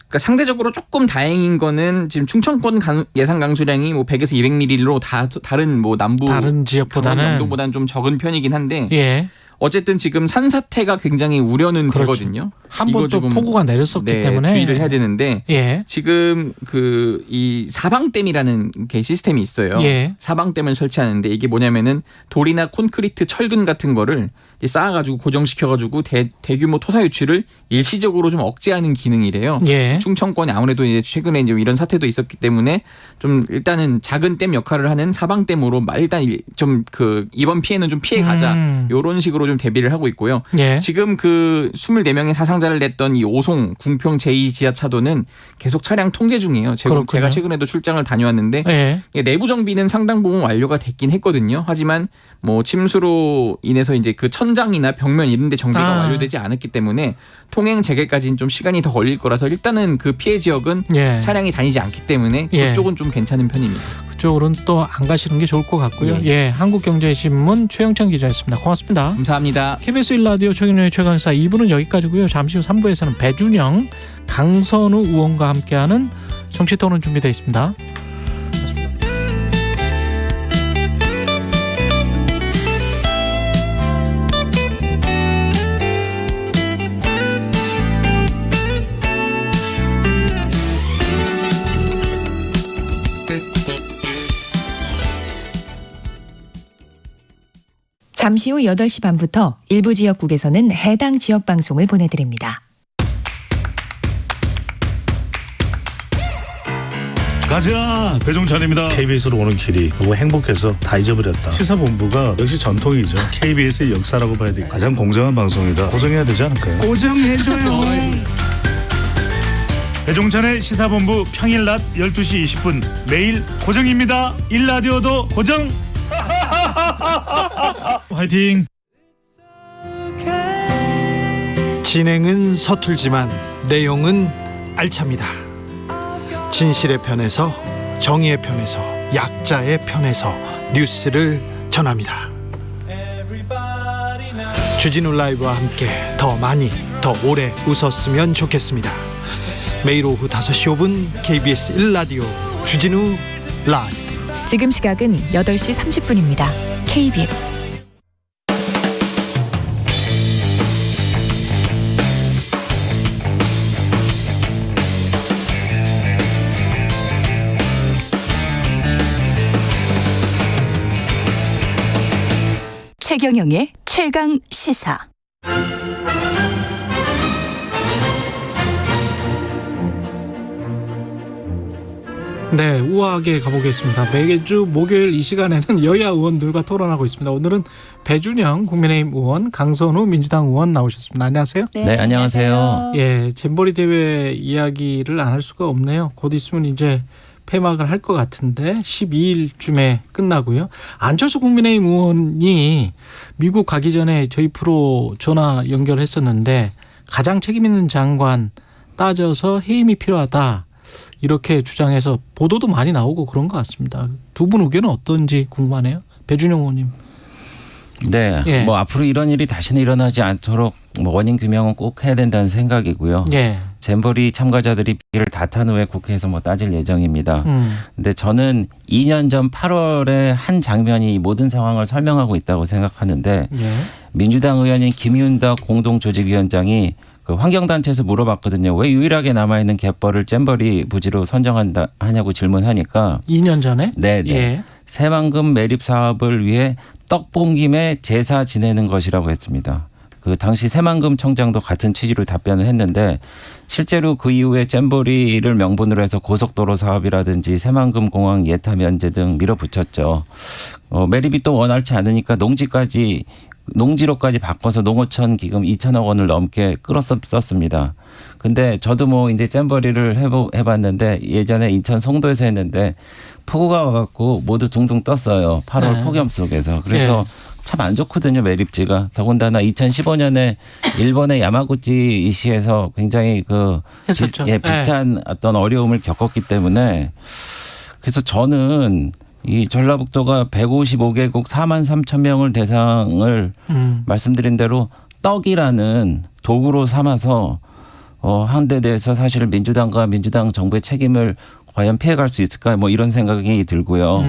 그러니까 상대적으로 조금 다행인 거는 지금 충청권 예상 강수량이 뭐 100에서 200mm로 다른 뭐 다른 지역보다는 남동보다는 좀 적은 편이긴 한데 어쨌든 지금 산사태가 굉장히 우려는 되거든요. 한 번 또 폭우가 내렸었기 때문에 주의를 해야 되는데 지금 그 이 사방댐이라는 게 시스템이 있어요. 사방댐을 설치하는데 이게 뭐냐면은 돌이나 콘크리트, 철근 같은 거를 쌓아가지고 고정시켜가지고 대규모 토사 유출을 일시적으로 좀 억제하는 기능이래요. 충청권이 아무래도 이제 최근에 이제 이런 사태도 있었기 때문에 좀 일단은 작은 댐 역할을 하는 사방댐으로 일단 좀 그 이번 피해는 좀 피해 가자 이런 식으로 좀 대비를 하고 있고요. 지금 그 24명의 사상자를 냈던 이 오송 궁평 제2지하차도는 계속 차량 통제 중이에요. 제가 최근에도 출장을 다녀왔는데 내부 정비는 상당 부분 완료가 됐긴 했거든요. 하지만 뭐 침수로 인해서 이제 그 천장이나 벽면 이런 데 정비가 완료되지 않았기 때문에 통행 재개까지는 좀 시간이 더 걸릴 거라서 일단은 그 피해 지역은 차량이 다니지 않기 때문에 그쪽은 좀 괜찮은 편입니다. 그쪽으로는 또 안 가시는 게 좋을 것 같고요. 예, 한국경제신문 최영찬 기자였습니다. 고맙습니다. 감사합니다. KBS 1라디오 최경영의 최강시사 2부는 여기까지고요. 잠시 후 3부에서는 배준영, 강선우 의원과 함께하는 정치토론 준비되어 있습니다. 잠시 후 8시 반부터 일부 지역국에서는 해당 지역 방송을 보내드립니다. 가자 배종찬입니다. KBS로 오는 길이 너무 행복해서 다 잊어버렸다. 시사본부가 역시 전통이죠. KBS의 역사라고 봐야 돼. 가장 공정한 방송이다. 고정해야 되지 않을까요? 고정해줘요. 배종찬의 시사본부 평일 낮 12시 20분 매일 고정입니다. 1라디오도 고정. 화이팅. 진행은 서툴지만 내용은 알찹니다. 진실의 편에서, 정의의 편에서, 약자의 편에서 뉴스를 전합니다. 주진우 라이브와 함께 더 많이, 더 오래 웃었으면 좋겠습니다. 매일 오후 5시 5분 KBS 1라디오 주진우 라이브. 지금 시각은 8시 30분입니다. KBS 최경영의 최강 시사. 네, 우아하게 가보겠습니다. 매주 목요일 이 시간에는 여야 의원들과 토론하고 있습니다. 오늘은 배준영 국민의힘 의원, 강선우 민주당 의원 나오셨습니다. 안녕하세요. 네, 안녕하세요. 예, 잼버리 대회 이야기를 안 할 수가 없네요. 곧 있으면 이제 폐막을 할 것 같은데 12일쯤에 끝나고요. 안철수 국민의힘 의원이 미국 가기 전에 저희 프로 전화 연결했었는데 가장 책임 있는 장관 따져서 해임이 필요하다. 이렇게 주장해서 보도도 많이 나오고 그런 것 같습니다. 두 분 의견은 어떤지 궁금하네요. 배준영 의원님. 네, 예. 뭐 앞으로 이런 일이 다시는 일어나지 않도록 뭐 원인 규명은 꼭 해야 된다는 생각이고요. 예. 잼버리 참가자들이 비를 다 탄 후에 국회에서 뭐 따질 예정입니다. 근데 저는 2년 전 8월에 한 장면이 이 모든 상황을 설명하고 있다고 생각하는데 예. 민주당 의원인 김윤덕 공동조직위원장이 그 환경단체에서 물어봤거든요. 왜 유일하게 남아있는 갯벌을 잼버리 부지로 선정한다 하냐고 질문하니까 2년 전에? 네. 예. 새만금 매립 사업을 위해 떡본 김에 제사 지내는 것이라고 했습니다. 그 당시 새만금 청장도 같은 취지로 답변을 했는데 실제로 그 이후에 잼버리를 명분으로 해서 고속도로 사업이라든지 새만금 공항 예타 면제 등 밀어붙였죠. 매립이 또 원활치 않으니까 농지로까지 바꿔서 농어촌 기금 2천억 원을 넘게 끌었었습니다. 근데 저도 뭐 이제 잼버리를 해봤는데 예전에 인천 송도에서 했는데 폭우가 와갖고 모두 둥둥 떴어요. 8월 네. 폭염 속에서. 그래서 참 안 좋거든요, 매립지가. 더군다나 2015년에 일본의 야마구치 시에서 굉장히 비슷한 어떤 어려움을 겪었기 때문에 그래서 저는 이 전라북도가 155개국 4만 3천 명을 대상을 말씀드린 대로 떡이라는 도구로 삼아서 한 데 대해서 사실 민주당과 민주당 정부의 책임을 과연 피해갈 수 있을까 뭐 이런 생각이 들고요.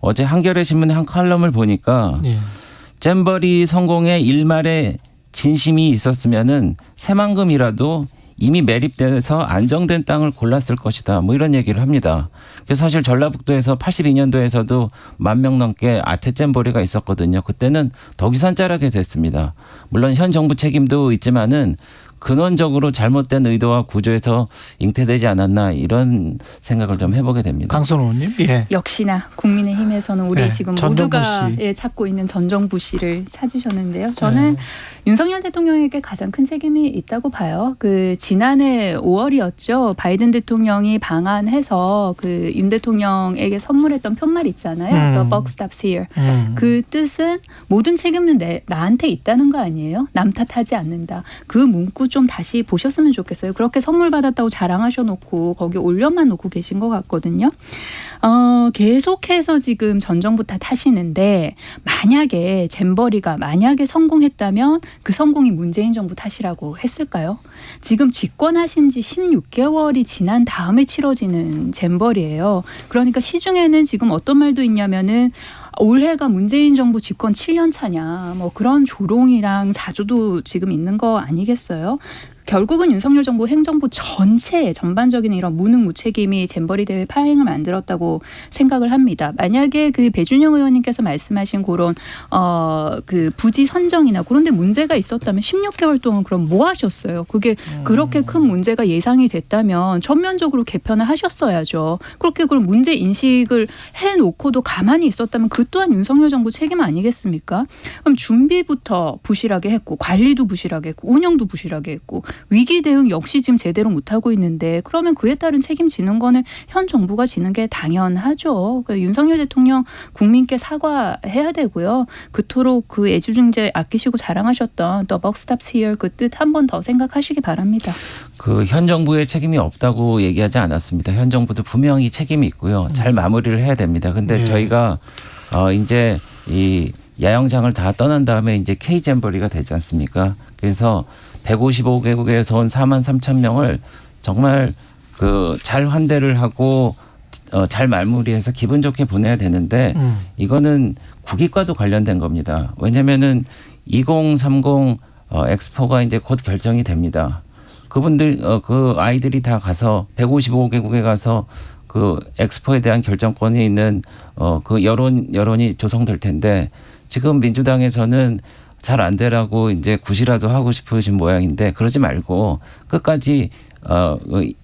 어제 한겨레 신문의 한 칼럼을 보니까 잼버리 성공의 일말의 진심이 있었으면은 새만금이라도 이미 매립돼서 안정된 땅을 골랐을 것이다. 뭐 이런 얘기를 합니다. 그래서 사실 전라북도에서 82년도에서도 10,000명 넘게 아태잼버리가 있었거든요. 그때는 덕유산자락에 됐습니다. 물론 현 정부 책임도 있지만은 근원적으로 잘못된 의도와 구조에서 잉태되지 않았나 이런 생각을 좀 해보게 됩니다. 강선우 의원님. 예. 역시나 국민의힘에서는 우리 네, 지금 전정부 모두가 씨. 찾고 있는 전정부 씨를 찾으셨는데요. 저는 윤석열 대통령에게 가장 큰 책임이 있다고 봐요. 그 지난해 5월이었죠. 바이든 대통령이 방한해서 그 윤 대통령에게 선물했던 편말 있잖아요. The buck stops here. 그 뜻은 모든 책임은 나한테 있다는 거 아니에요? 남 탓하지 않는다. 그 문구 좀 다시 보셨으면 좋겠어요. 그렇게 선물 받았다고 자랑하셔놓고 거기에 올려만 놓고 계신 것 같거든요. 계속해서 지금 전 정부 탓하시는데 만약에 잼버리가 성공했다면 그 성공이 문재인 정부 탓이라고 했을까요? 지금 집권하신 지 16개월이 지난 다음에 치러지는 잼버리예요. 그러니까 시중에는 지금 어떤 말도 있냐면은 올해가 문재인 정부 집권 7년 차냐 뭐 그런 조롱이랑 자조도 지금 있는 거 아니겠어요? 결국은 윤석열 정부 행정부 전체의 전반적인 이런 무능무책임이 잼버리 대회 파행을 만들었다고 생각을 합니다. 만약에 그 배준영 의원님께서 말씀하신 그런 그 부지 선정이나 그런 데 문제가 있었다면 16개월 동안 그럼 뭐 하셨어요? 그게 그렇게 큰 문제가 예상이 됐다면 전면적으로 개편을 하셨어야죠. 그렇게 그럼 문제 인식을 해놓고도 가만히 있었다면 그 또한 윤석열 정부 책임 아니겠습니까? 그럼 준비부터 부실하게 했고 관리도 부실하게 했고 운영도 부실하게 했고 위기 대응 역시 지금 제대로 못하고 있는데 그러면 그에 따른 책임지는 거는 현 정부가 지는 게 당연하죠. 윤석열 대통령 국민께 사과해야 되고요. 그토록 그 애지중재 아끼시고 자랑하셨던 The buck stops here 그 뜻 한 번 더 생각하시기 바랍니다. 그 현 정부의 책임이 없다고 얘기하지 않았습니다. 현 정부도 분명히 책임이 있고요. 잘 마무리를 해야 됩니다. 근데 저희가 이제 이 야영장을 다 떠난 다음에 이제 K잼버리가 되지 않습니까? 그래서 155개국에서 온 4만 3천 명을 정말 그 잘 환대를 하고 잘 마무리해서 기분 좋게 보내야 되는데 이거는 국익과도 관련된 겁니다. 왜냐면은 2030 엑스포가 이제 곧 결정이 됩니다. 그분들 그 아이들이 다 가서 155개국에 가서 그 엑스포에 대한 결정권이 있는 그 여론이 조성될 텐데 지금 민주당에서는 잘 안 되라고 이제 굿이라도 하고 싶으신 모양인데 그러지 말고 끝까지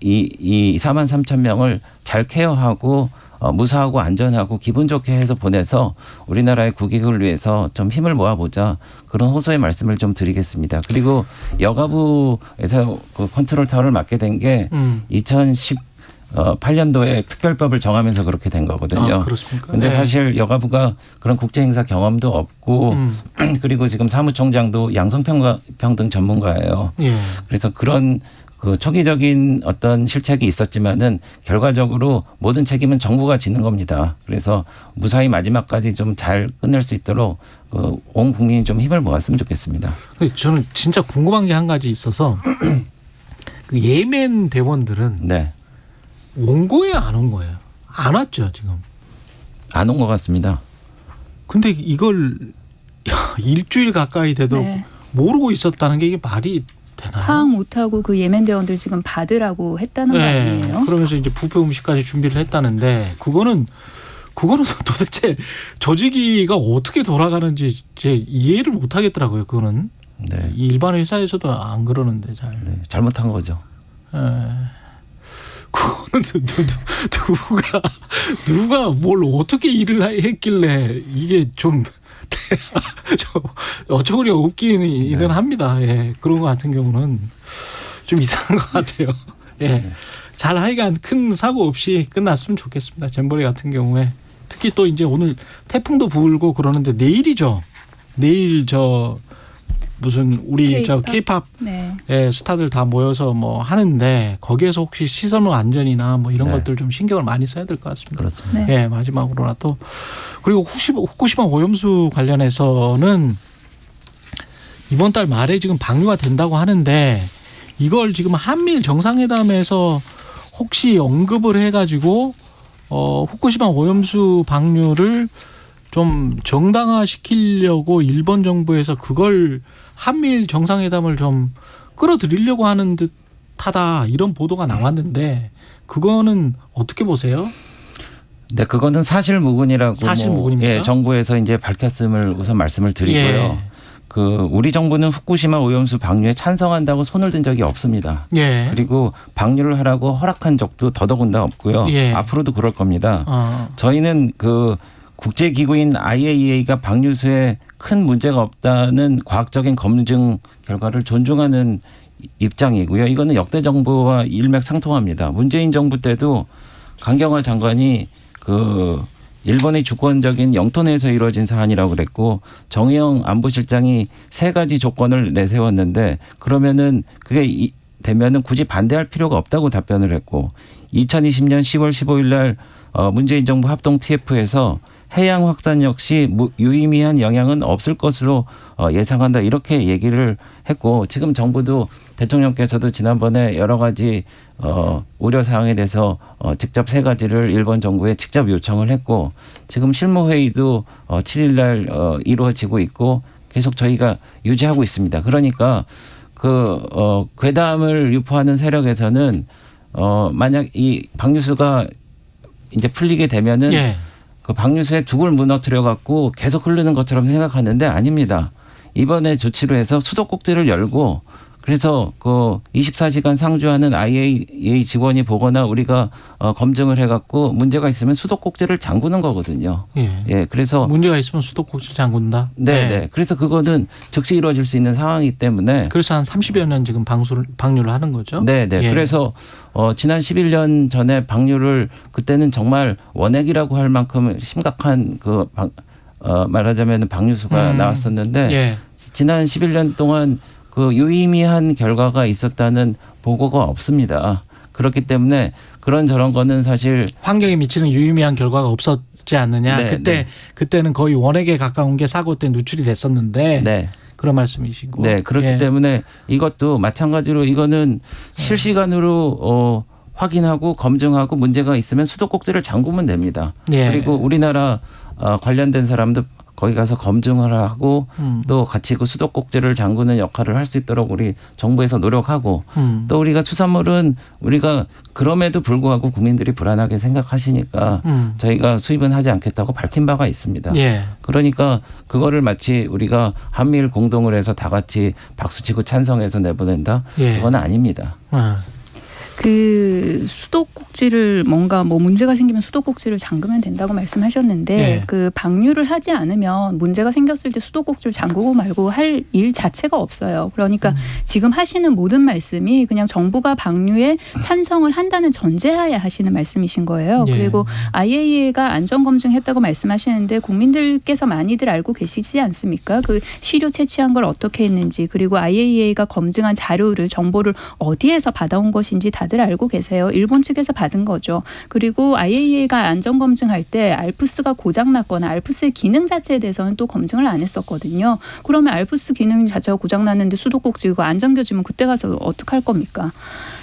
이 4만 3천 명을 잘 케어하고 무사하고 안전하고 기분 좋게 해서 보내서 우리나라의 국익을 위해서 좀 힘을 모아보자 그런 호소의 말씀을 좀 드리겠습니다. 그리고 여가부에서 그 컨트롤 타워를 맡게 된 게 2018년도에 특별법을 정하면서 그렇게 된 거거든요. 그렇습니까? 그런데 사실 여가부가 그런 국제행사 경험도 없고 그리고 지금 사무총장도 양성평등 전문가예요. 그래서 그런 그 초기적인 어떤 실책이 있었지만은 결과적으로 모든 책임은 정부가 지는 겁니다. 그래서 무사히 마지막까지 좀 잘 끝낼 수 있도록 온 국민이 좀 힘을 모았으면 좋겠습니다. 저는 진짜 궁금한 게 한 가지 있어서 그 예멘 대원들은 온 거예요, 안 온 거예요? 안 왔죠, 지금? 안 온 것 같습니다. 근데 이걸 일주일 가까이 되도록 모르고 있었다는 게 이게 말이 되나요? 파악 못하고 그 예멘 대원들 지금 받으라고 했다는 거 아니에요? 그러면서 이제 뷔페 음식까지 준비를 했다는데 그거는 도대체 조직위가 어떻게 돌아가는지 제 이해를 못 하겠더라고요. 그거는 일반 회사에서도 안 그러는데 잘못한 거죠. 그거는 누가 뭘 어떻게 일을 했길래 이게 좀 어처구니가 없기는 합니다. 그런 거 같은 경우는 좀 이상한 것 같아요. 잘 하여간 큰 사고 없이 끝났으면 좋겠습니다. 잼버리 같은 경우에 특히 또 이제 오늘 태풍도 불고 그러는데 내일이죠. 내일 무슨 우리 K-팝 스타들 다 모여서 뭐 하는데 거기에서 혹시 시설물 안전이나 뭐 이런 것들 좀 신경을 많이 써야 될 것 같습니다. 그렇습니다. 마지막으로나 또 그리고 후쿠시마 오염수 관련해서는 이번 달 말에 지금 방류가 된다고 하는데 이걸 지금 한미일 정상회담에서 혹시 언급을 해가지고 후쿠시마 오염수 방류를 좀 정당화시키려고 일본 정부에서 그걸 한미일 정상회담을 좀 끌어들이려고 하는 듯하다 이런 보도가 나왔는데 그거는 어떻게 보세요? 네, 그거는 사실무근이라고 사실무근입니까? 정부에서 이제 밝혔음을 우선 말씀을 드리고요. 우리 정부는 후쿠시마 오염수 방류에 찬성한다고 손을 든 적이 없습니다. 그리고 방류를 하라고 허락한 적도 더더군다나 없고요. 앞으로도 그럴 겁니다. 저희는 국제기구인 IAEA가 방류수에 큰 문제가 없다는 과학적인 검증 결과를 존중하는 입장이고요. 이거는 역대 정부와 일맥상통합니다. 문재인 정부 때도 강경화 장관이 일본의 주권적인 영토 내에서 이루어진 사안이라고 그랬고 정의용 안보실장이 3가지 조건을 내세웠는데 그러면은 그게 되면은 굳이 반대할 필요가 없다고 답변을 했고 2020년 10월 15일 날 문재인 정부 합동 TF에서 해양 확산 역시 유의미한 영향은 없을 것으로 예상한다 이렇게 얘기를 했고 지금 정부도 대통령께서도 지난번에 여러 가지 우려 사항에 대해서 직접 3가지를 일본 정부에 직접 요청을 했고 지금 실무회의도 7일 날 이루어지고 있고 계속 저희가 유지하고 있습니다. 그러니까 괴담을 유포하는 세력에서는 만약 이 방류수가 이제 풀리게 되면은 예. 그 방류수에 죽을 무너뜨려 갖고 계속 흐르는 것처럼 생각하는데 아닙니다. 이번에 조치로 해서 수도꼭지를 열고 그래서 그 24시간 상주하는 IAEA 직원이 보거나 우리가 검증을 해갖고 문제가 있으면 수도꼭지를 잠그는 거거든요. 예. 예, 그래서 문제가 있으면 수도꼭지 잠근다. 네, 네. 그래서 그거는 즉시 이루어질 수 있는 상황이기 때문에. 그래서 한 30여 년 지금 방류를 하는 거죠. 네, 네. 예. 그래서 지난 11년 전에 방류를 그때는 정말 원액이라고 할 만큼 심각한 말하자면 방류수가 나왔었는데 예. 지난 11년 동안 그 유의미한 결과가 있었다는 보고가 없습니다. 그렇기 때문에 그런 거는 사실 환경에 미치는 유의미한 결과가 없었지 않느냐. 네, 그때는 거의 원액에 가까운 게 사고 때 누출이 됐었는데 네. 그런 말씀이시고. 네, 그렇기 때문에 이것도 마찬가지로 이거는 실시간으로 확인하고 검증하고 문제가 있으면 수도꼭지를 잠그면 됩니다. 예. 그리고 우리나라 관련된 사람도 거기 가서 검증을 하고 또 같이 그 수도꼭지를 잠그는 역할을 할 수 있도록 우리 정부에서 노력하고 또 우리가 수산물은 우리가 그럼에도 불구하고 국민들이 불안하게 생각하시니까 저희가 수입은 하지 않겠다고 밝힌 바가 있습니다. 예. 그러니까 그거를 마치 우리가 한미일 공동을 해서 다 같이 박수치고 찬성해서 내보낸다? 예. 그건 아닙니다. 그 수도꼭지를 뭔가 뭐 문제가 생기면 수도꼭지를 잠그면 된다고 말씀하셨는데 네. 그 방류를 하지 않으면 문제가 생겼을 때 수도꼭지를 잠그고 말고 할 일 자체가 없어요. 그러니까 지금 하시는 모든 말씀이 그냥 정부가 방류에 찬성을 한다는 전제하에 하시는 말씀이신 거예요. 네. 그리고 IAEA가 안전검증했다고 말씀하시는데 국민들께서 많이들 알고 계시지 않습니까? 그 시료 채취한 걸 어떻게 했는지 그리고 IAEA가 검증한 자료를 정보를 어디에서 받아온 것인지 다들 알고 계세요. 일본 측에서 받은 거죠. 그리고 IAEA가 안전검증할 때 알프스가 고장났거나 알프스의 기능 자체에 대해서는 또 검증을 안 했었거든요. 그러면 알프스 기능 자체가 고장났는데 수도꼭지고 안 잠겨지면 그때 가서 어떡할 겁니까?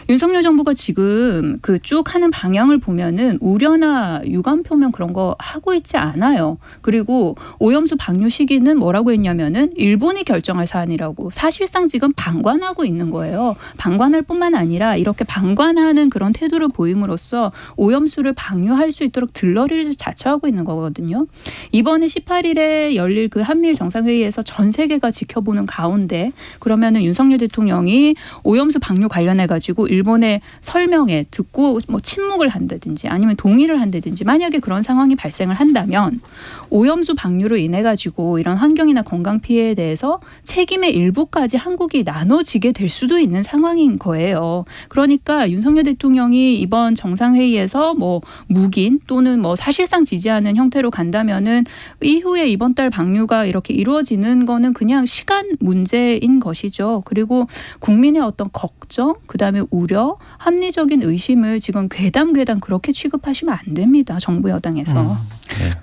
윤석열 정부가 지금 그 쭉 하는 방향을 보면은 우려나 유감 표명 그런 거 하고 있지 않아요. 그리고 오염수 방류 시기는 뭐라고 했냐면은 일본이 결정할 사안이라고 사실상 지금 방관하고 있는 거예요. 방관할 뿐만 아니라 이렇게 방관하는 그런 태도를 보임으로써 오염수를 방류할 수 있도록 들러리를 자처하고 있는 거거든요. 이번에 18일에 열릴 그 한미일 정상회의에서 전 세계가 지켜보는 가운데 그러면은 윤석열 대통령이 오염수 방류 관련해 가지고 일본의 설명에 듣고 뭐 침묵을 한다든지 아니면 동의를 한다든지 만약에 그런 상황이 발생을 한다면 오염수 방류로 인해 가지고 이런 환경이나 건강 피해에 대해서 책임의 일부까지 한국이 나눠지게 될 수도 있는 상황인 거예요. 그러니까 윤석열 대통령이 이번 정상회의에서 뭐 묵인 또는 뭐 사실상 지지하는 형태로 간다면은 이후에 이번 달 방류가 이렇게 이루어지는 거는 그냥 시간 문제인 것이죠. 그리고 국민의 어떤 걱정, 그다음에 우려, 합리적인 의심을 지금 괴담 그렇게 취급하시면 안 됩니다. 정부 여당에서.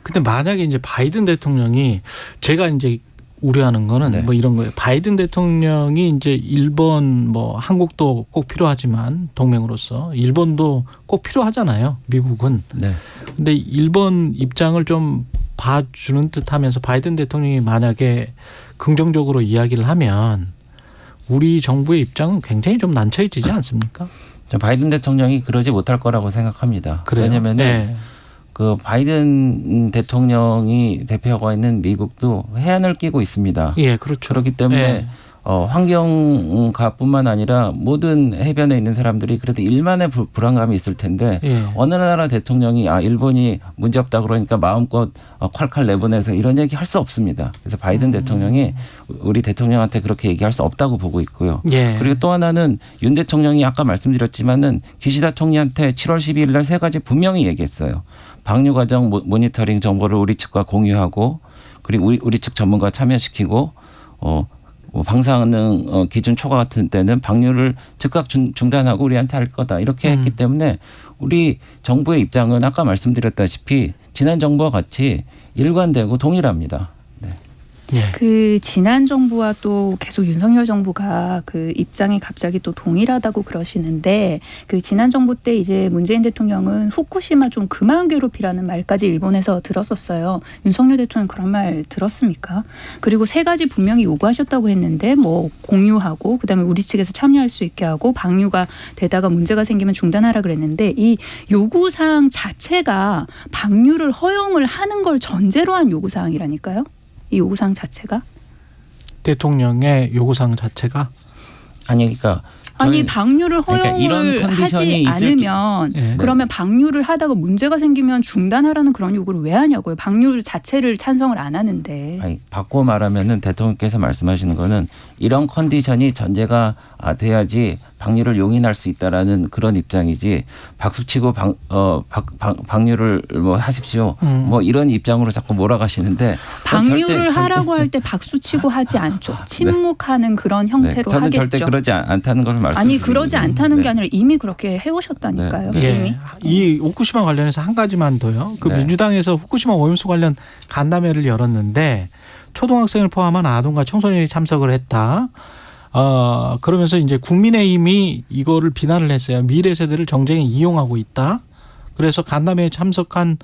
근데 만약에 이제 바이든 대통령이 제가 이제 우려하는 거는 뭐 이런 거예요. 바이든 대통령이 이제 일본 뭐 한국도 꼭 필요하지만 동맹으로서 일본도 꼭 필요하잖아요. 미국은. 네. 근데 일본 입장을 좀 봐주는 듯하면서 바이든 대통령이 만약에 긍정적으로 이야기를 하면 우리 정부의 입장은 굉장히 좀 난처해지지 않습니까? 바이든 대통령이 그러지 못할 거라고 생각합니다. 그래요? 왜냐하면 네. 그 바이든 대통령이 대표하고 있는 미국도 해안을 끼고 있습니다. 예, 그렇죠. 그렇기 때문에 예. 환경가뿐만 아니라 모든 해변에 있는 사람들이 그래도 일만의 불안감이 있을 텐데 예. 어느 나라 대통령이 일본이 문제없다 그러니까 마음껏 콸콸 내보내서 이런 얘기 할 수 없습니다. 그래서 바이든 대통령이 우리 대통령한테 그렇게 얘기할 수 없다고 보고 있고요. 예. 그리고 또 하나는 윤 대통령이 아까 말씀드렸지만은 기시다 총리한테 7월 12일 날 3가지 분명히 얘기했어요. 방류 과정 모니터링 정보를 우리 측과 공유하고 그리고 우리 측 전문가 참여시키고 뭐 방사능 기준 초과 같은 때는 방류를 즉각 중단하고 우리한테 할 거다 이렇게 했기 때문에 우리 정부의 입장은 아까 말씀드렸다시피 지난 정부와 같이 일관되고 동일합니다. 네. 그 지난 정부와 또 계속 윤석열 정부가 그 입장이 갑자기 또 동일하다고 그러시는데 그 지난 정부 때 이제 문재인 대통령은 후쿠시마 좀 그만 괴롭히라는 말까지 일본에서 들었었어요. 윤석열 대통령 그런 말 들었습니까? 그리고 3가지 분명히 요구하셨다고 했는데 뭐 공유하고 그다음에 우리 측에서 참여할 수 있게 하고 방류가 되다가 문제가 생기면 중단하라 그랬는데 이 요구사항 자체가 방류를 허용을 하는 걸 전제로 한 요구사항이라니까요. 이 요구사항 자체가? 대통령의 요구사항 자체가? 아니 그러니까 아니 방류를 허용을 그러니까 이런 컨디션이 하지 않으면 그러면 방류를 하다가 문제가 생기면 중단하라는 그런 요구를 왜 하냐고요. 방류 자체를 찬성을 안 하는데. 아니, 바꿔 말하면은 대통령께서 말씀하시는 거는 이런 컨디션이 전제가 돼야지 방류를 용인할 수 있다라는 그런 입장이지 박수치고 방류를 뭐 하십시오. 뭐 이런 입장으로 자꾸 몰아가시는데 방류를 하라고 할 때 박수치고 하지 않죠. 침묵하는 그런 형태로 저는 하겠죠. 절대 그러지 않다는 걸 말씀드립니다. 아니 그러지 않다는 게 아니라 이미 그렇게 해오셨다니까요. 이미. 이 후쿠시마 관련해서 한 가지만 더요. 그 민주당에서 후쿠시마 오염수 관련 간담회를 열었는데 초등학생을 포함한 아동과 청소년이 참석을 했다. 그러면서 이제 국민의힘이 이거를 비난을 했어요. 미래 세대를 정쟁에 이용하고 있다. 그래서 간담회에 참석한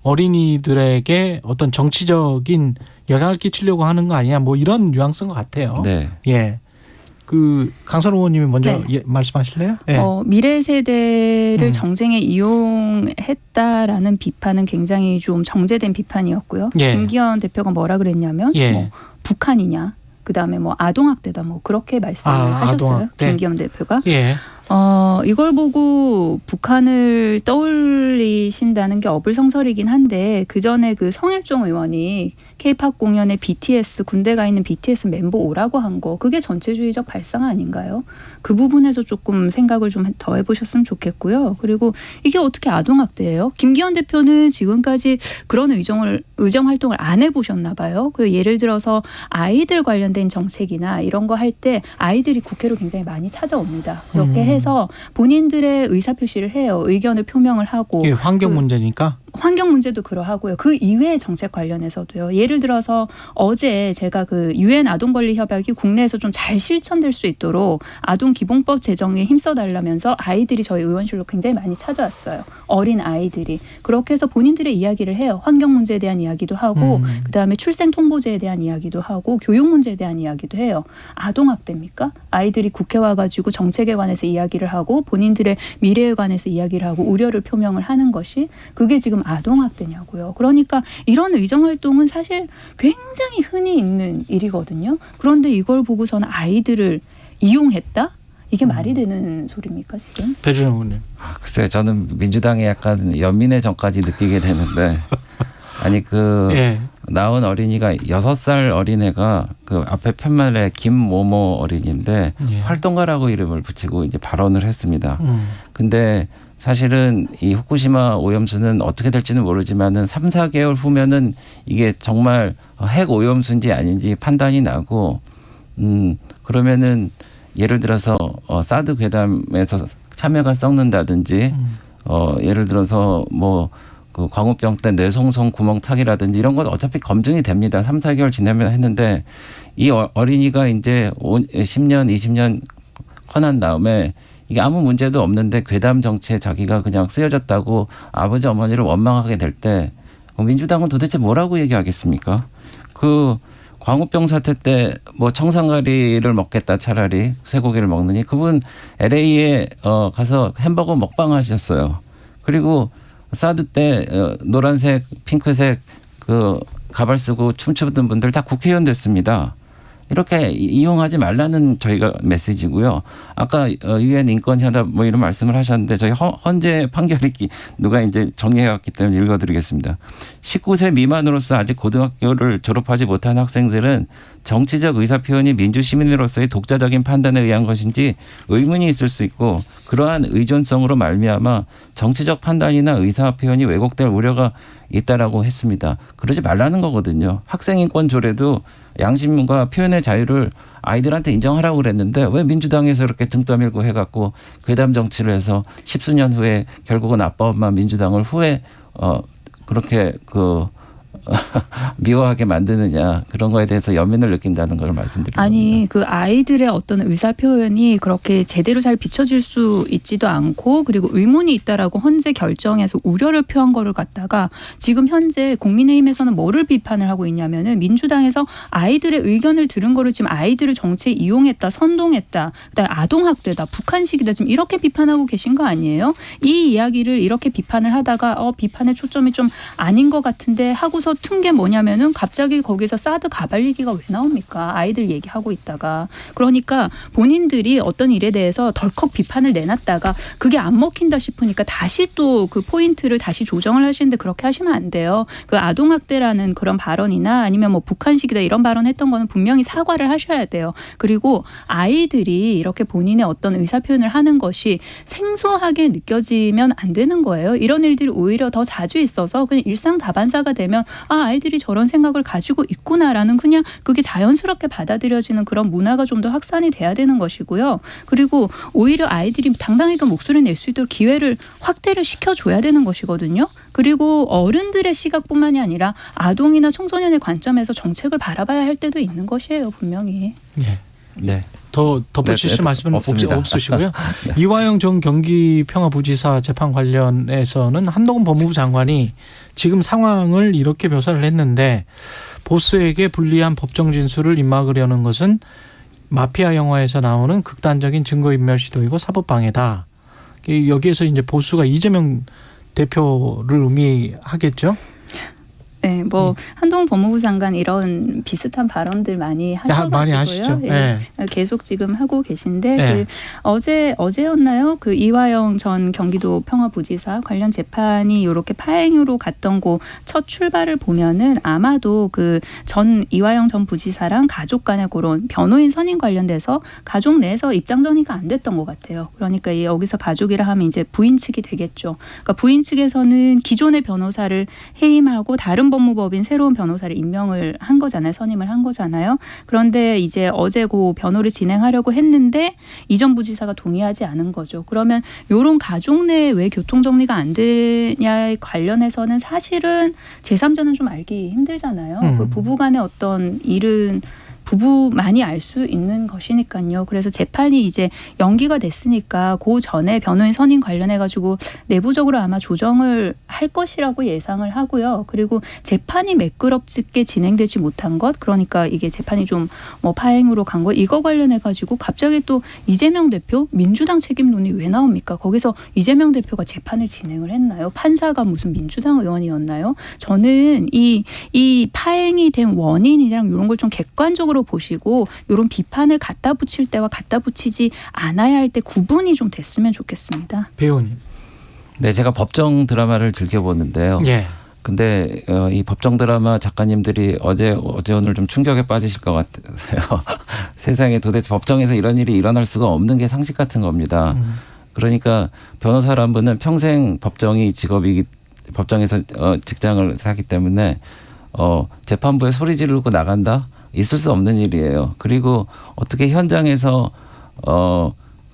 어린이들에게 어떤 정치적인 영향을 끼치려고 하는 거 아니냐. 뭐 이런 뉘앙스인 것 같아요. 네. 예. 그 강선호 의원님이 먼저 말씀하실래요? 예. 미래 세대를 정쟁에 이용했다라는 비판은 굉장히 좀 정제된 비판이었고요. 김기현 대표가 뭐라 그랬냐면 뭐 북한이냐. 그다음에 뭐 아동학대다 뭐 그렇게 말씀을 하셨어요. 아동학대. 김기현 대표가. 이걸 보고 북한을 떠올리신다는 게 어불성설이긴 한데 그전에 그 성일종 의원이 K-팝 공연에 BTS 군대 가 있는 BTS 멤버 오라고 한 거 그게 전체주의적 발상 아닌가요? 그 부분에서 조금 생각을 좀 더 해보셨으면 좋겠고요. 그리고 이게 어떻게 아동학대예요? 김기현 대표는 지금까지 그런 의정 활동을 안 해보셨나 봐요. 그 예를 들어서 아이들 관련된 정책이나 이런 거 할 때 아이들이 국회로 굉장히 많이 찾아옵니다. 그렇게 해서 본인들의 의사표시를 해요. 의견을 표명을 하고. 환경 문제니까? 환경 문제도 그러하고요. 그 이외의 정책 관련해서도요. 예를 들어서 어제 제가 그 유엔 아동권리 협약이 국내에서 좀 잘 실천될 수 있도록 아동 기본법 제정에 힘써달라면서 아이들이 저희 의원실로 굉장히 많이 찾아왔어요. 어린 아이들이. 그렇게 해서 본인들의 이야기를 해요. 환경 문제에 대한 이야기도 하고 그다음에 출생 통보제에 대한 이야기도 하고 교육 문제에 대한 이야기도 해요. 아동학대입니까? 아이들이 국회 와가지고 정책에 관해서 이야기를 하고 본인들의 미래에 관해서 이야기를 하고 우려를 표명을 하는 것이 그게 지금 아동학대냐고요. 그러니까 이런 의정활동은 사실 굉장히 흔히 있는 일이거든요. 그런데 이걸 보고서는 아이들을 이용했다? 이게 말이 되는 소리입니까 지금? 배준영 의원님. 글쎄요. 저는 민주당에 약간 연민의 정까지 느끼게 되는데 아니 나온 어린이가 6살 어린애가 그 앞에 편말에 김모모 어린이인데 활동가라고 이름을 붙이고 이제 발언을 했습니다. 근데 사실은 이 후쿠시마 오염수는 어떻게 될지는 모르지만은 3, 4개월 후면은 이게 정말 핵 오염수인지 아닌지 판단이 나고 그러면은 예를 들어서 사드 괴담에서 참외가 썩는다든지 예를 들어서 뭐 그 광우병 때 뇌송송 구멍 차기라든지 이런 건 어차피 검증이 됩니다. 3, 4개월 지나면 했는데 이 어린이가 이제 10년, 20년 커난 다음에 이게 아무 문제도 없는데 괴담 정치에 자기가 그냥 쓰여졌다고 아버지 어머니를 원망하게 될 때 민주당은 도대체 뭐라고 얘기하겠습니까? 그 광우병 사태 때 뭐 청산가리를 먹겠다 차라리 쇠고기를 먹느니 그분 LA에 가서 햄버거 먹방 하셨어요. 그리고 사드 때 노란색, 핑크색 그 가발 쓰고 춤추던 분들 다 국회의원 됐습니다. 이렇게 이용하지 말라는 저희가 메시지고요. 아까 유엔 인권협약 뭐 이런 말씀을 하셨는데 저희 헌재 판결이 누가 이제 정리해왔기 때문에 읽어드리겠습니다. 19세 미만으로서 아직 고등학교를 졸업하지 못한 학생들은 정치적 의사표현이 민주시민으로서의 독자적인 판단에 의한 것인지 의문이 있을 수 있고 그러한 의존성으로 말미암아 정치적 판단이나 의사표현이 왜곡될 우려가 있다라고 했습니다. 그러지 말라는 거거든요. 학생인권 조례도 양심과 표현의 자유를 아이들한테 인정하라고 그랬는데 왜 민주당에서 이렇게 등 떠밀고 해갖고 괴담 정치를 해서 10수년 후에 결국은 아빠 엄마 민주당을 후에 그렇게 미워하게 만드느냐 그런 거에 대해서 연민을 느낀다는 걸 말씀드립니다. 아니 그 아이들의 어떤 의사표현이 그렇게 제대로 잘 비춰질 수 있지도 않고 그리고 의문이 있다라고 헌재 결정에서 우려를 표한 거를 갖다가 지금 현재 국민의힘에서는 뭐를 비판을 하고 있냐면은 민주당에서 아이들의 의견을 들은 거를 지금 아이들을 정치에 이용했다, 선동했다, 그다음에 아동학대다, 북한식이다 지금 이렇게 비판하고 계신 거 아니에요? 이 이야기를 이렇게 비판을 하다가 비판의 초점이 좀 아닌 것 같은데 하고서 튼 게 뭐냐면은 갑자기 거기서 사드 가발리기가 왜 나옵니까? 아이들 얘기하고 있다가. 그러니까 본인들이 어떤 일에 대해서 덜컥 비판을 내놨다가 그게 안 먹힌다 싶으니까 다시 또 그 포인트를 다시 조정을 하시는데 그렇게 하시면 안 돼요. 그 아동학대라는 그런 발언이나 아니면 뭐 북한식이다 이런 발언 했던 거는 분명히 사과를 하셔야 돼요. 그리고 아이들이 이렇게 본인의 어떤 의사표현을 하는 것이 생소하게 느껴지면 안 되는 거예요. 이런 일들이 오히려 더 자주 있어서 그냥 일상 다반사가 되면 아이들이 저런 생각을 가지고 있구나라는 그냥 그게 자연스럽게 받아들여지는 그런 문화가 좀 더 확산이 돼야 되는 것이고요. 그리고 오히려 아이들이 당당하게 목소리를 낼 수 있도록 기회를 확대를 시켜줘야 되는 것이거든요. 그리고 어른들의 시각뿐만이 아니라 아동이나 청소년의 관점에서 정책을 바라봐야 할 때도 있는 것이에요. 분명히. 네. 네. 더 덧붙이실 말씀은 없으시고요. 네. 이화영 전 경기평화부지사 재판 관련해서는 한동훈 법무부 장관이 지금 상황을 이렇게 묘사를 했는데 보스에게 불리한 법정 진술을 입막으려는 것은 마피아 영화에서 나오는 극단적인 증거인멸 시도이고 사법방해다. 여기에서 이제 보수가 이재명 대표를 의미하겠죠? 네, 뭐 한동훈 법무부 장관 이런 비슷한 발언들 많이 하셔가지고요. 많이 하시죠. 네. 계속 지금 하고 계신데 네. 어제였나요? 그 이화영 전 경기도 평화부지사 관련 재판이 이렇게 파행으로 갔던 그 첫 출발을 보면은 아마도 그 전 이화영 전 부지사랑 가족 간의 그런 변호인 선임 관련돼서 가족 내에서 입장 전이가 안 됐던 것 같아요. 그러니까 여기서 가족이라 하면 이제 부인 측이 되겠죠. 그러니까 부인 측에서는 기존의 변호사를 해임하고 다른 법무법인 새로운 변호사를 임명을 한 거잖아요. 선임을 한 거잖아요. 그런데 이제 어제 그 변호를 진행하려고 했는데 이전 부지사가 동의하지 않은 거죠. 그러면 이런 가족 내에 왜 교통정리가 안 되냐에 관련해서는 사실은 제3자는 좀 알기 힘들잖아요. 그 부부간의 어떤 일은 부부만이 알 수 있는 것이니까요. 그래서 재판이 이제 연기가 됐으니까 그 전에 변호인 선임 관련해가지고 내부적으로 아마 조정을 할 것이라고 예상을 하고요. 그리고 재판이 매끄럽게 진행되지 못한 것, 그러니까 이게 재판이 좀 뭐 파행으로 간 것, 이거 관련해가지고 갑자기 또 이재명 대표 민주당 책임론이 왜 나옵니까? 거기서 이재명 대표가 재판을 진행을 했나요? 판사가 무슨 민주당 의원이었나요? 저는 이 파행이 된 원인이랑 이런 걸 좀 객관적으로 보시고 이런 비판을 갖다 붙일 때와 갖다 붙이지 않아야 할 때 구분이 좀 됐으면 좋겠습니다. 배우님. 네, 제가 법정 드라마를 즐겨보는데요. 예. 근데 이 법정 드라마 작가님들이 어제 오늘 좀 충격에 빠지실 것 같아요. 세상에 도대체 법정에서 이런 일이 일어날 수가 없는 게 상식 같은 겁니다. 그러니까 변호사란 분은 평생 법정이 직업이기 법정에서 직장을 하기 때문에 재판부에 소리 지르고 나간다? 있을 수 없는 일이에요. 그리고 어떻게 현장에서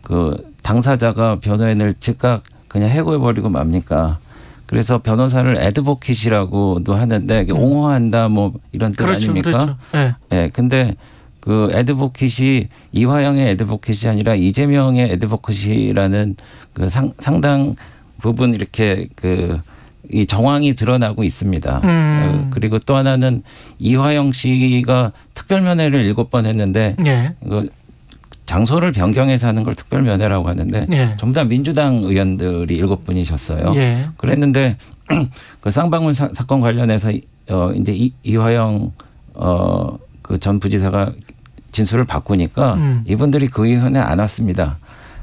그 당사자가 변호인을 즉각 그냥 해고해버리고 맙니까? 그래서 변호사를 애드보킷이라고도 하는데 옹호한다 뭐 이런 뜻 그렇죠, 아닙니까? 그렇죠. 네. 네, 근데 그 애드보킷이 이화영의 애드보킷이 아니라 이재명의 애드보킷이라는 그 상당 부분 이렇게 이 정황이 드러나고 있습니다. 그리고 또 하나는 이화영 씨가 특별면회를 7번 했는데 네. 장소를 변경해서 하는 걸 특별면회라고 하는데 네. 전부 다 민주당 의원들이 7분이셨어요. 네. 그랬는데 그 쌍방울 사건 관련해서 이제 이화영 그 전 부지사가 진술을 바꾸니까 이분들이 그 위원회에 안 왔습니다.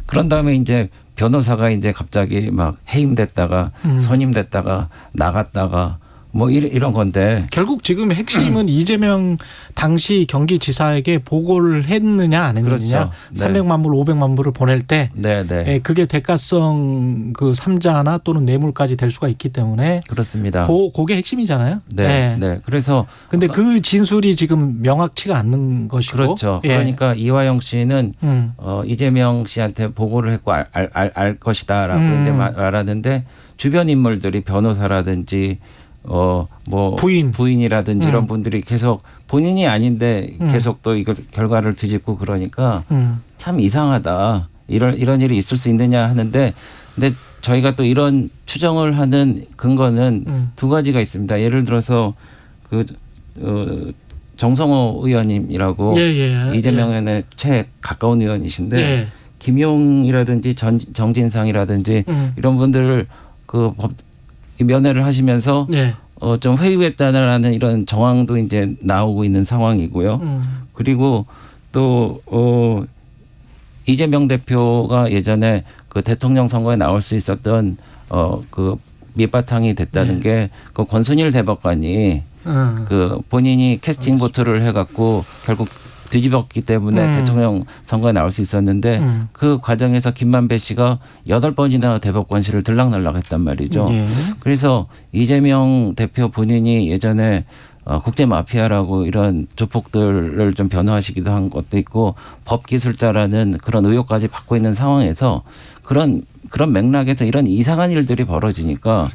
그런 다음에 이제 변호사가 이제 갑자기 막 해임됐다가 선임됐다가 나갔다가 뭐 이런 건데 결국 지금 핵심은 이재명 당시 경기지사에게 보고를 했느냐 안 했느냐. 그렇죠. 네. 300만 불 500만 불을 보낼 때 네. 그게 대가성 그 삼자나 또는 뇌물까지 될 수가 있기 때문에 그렇습니다. 그게 핵심이잖아요. 네. 그래서 근데 그 진술이 지금 명확치가 않는 것이고 그렇죠. 그러니까 이화영 씨는 이재명 씨한테 보고를 했고 알 것이다라고 이제 말하는데 주변 인물들이 변호사라든지 뭐 부인이라든지 이런 분들이 계속 본인이 아닌데 계속 또 이걸 결과를 뒤집고 그러니까 참 이상하다. 이런 일이 있을 수 있느냐 하는데 근데 저희가 또 이런 추정을 하는 근거는 두 가지가 있습니다. 예를 들어서 정성호 의원님이라고 이재명 의원의 최 가까운 의원이신데 김용이라든지 정진상이라든지 이런 분들을 그 면회를 하시면서 좀 회유했다라는 이런 정황도 이제 나오고 있는 상황이고요. 그리고 또 이재명 대표가 예전에 그 대통령 선거에 나올 수 있었던 그 밑바탕이 됐다는 게 그 권순일 대법관이 그 본인이 캐스팅 보트를 해갖고 결국 뒤집었기 때문에 대통령 선거에 나올 수 있었는데 그 과정에서 김만배 씨가 8번이나 대법관실을 들락날락했단 말이죠. 그래서 이재명 대표 본인이 예전에 국제 마피아라고 이런 조폭들을 좀 변호하시기도 한 것도 있고 법기술자라는 그런 의혹까지 받고 있는 상황에서 그런 맥락에서 이런 이상한 일들이 벌어지니까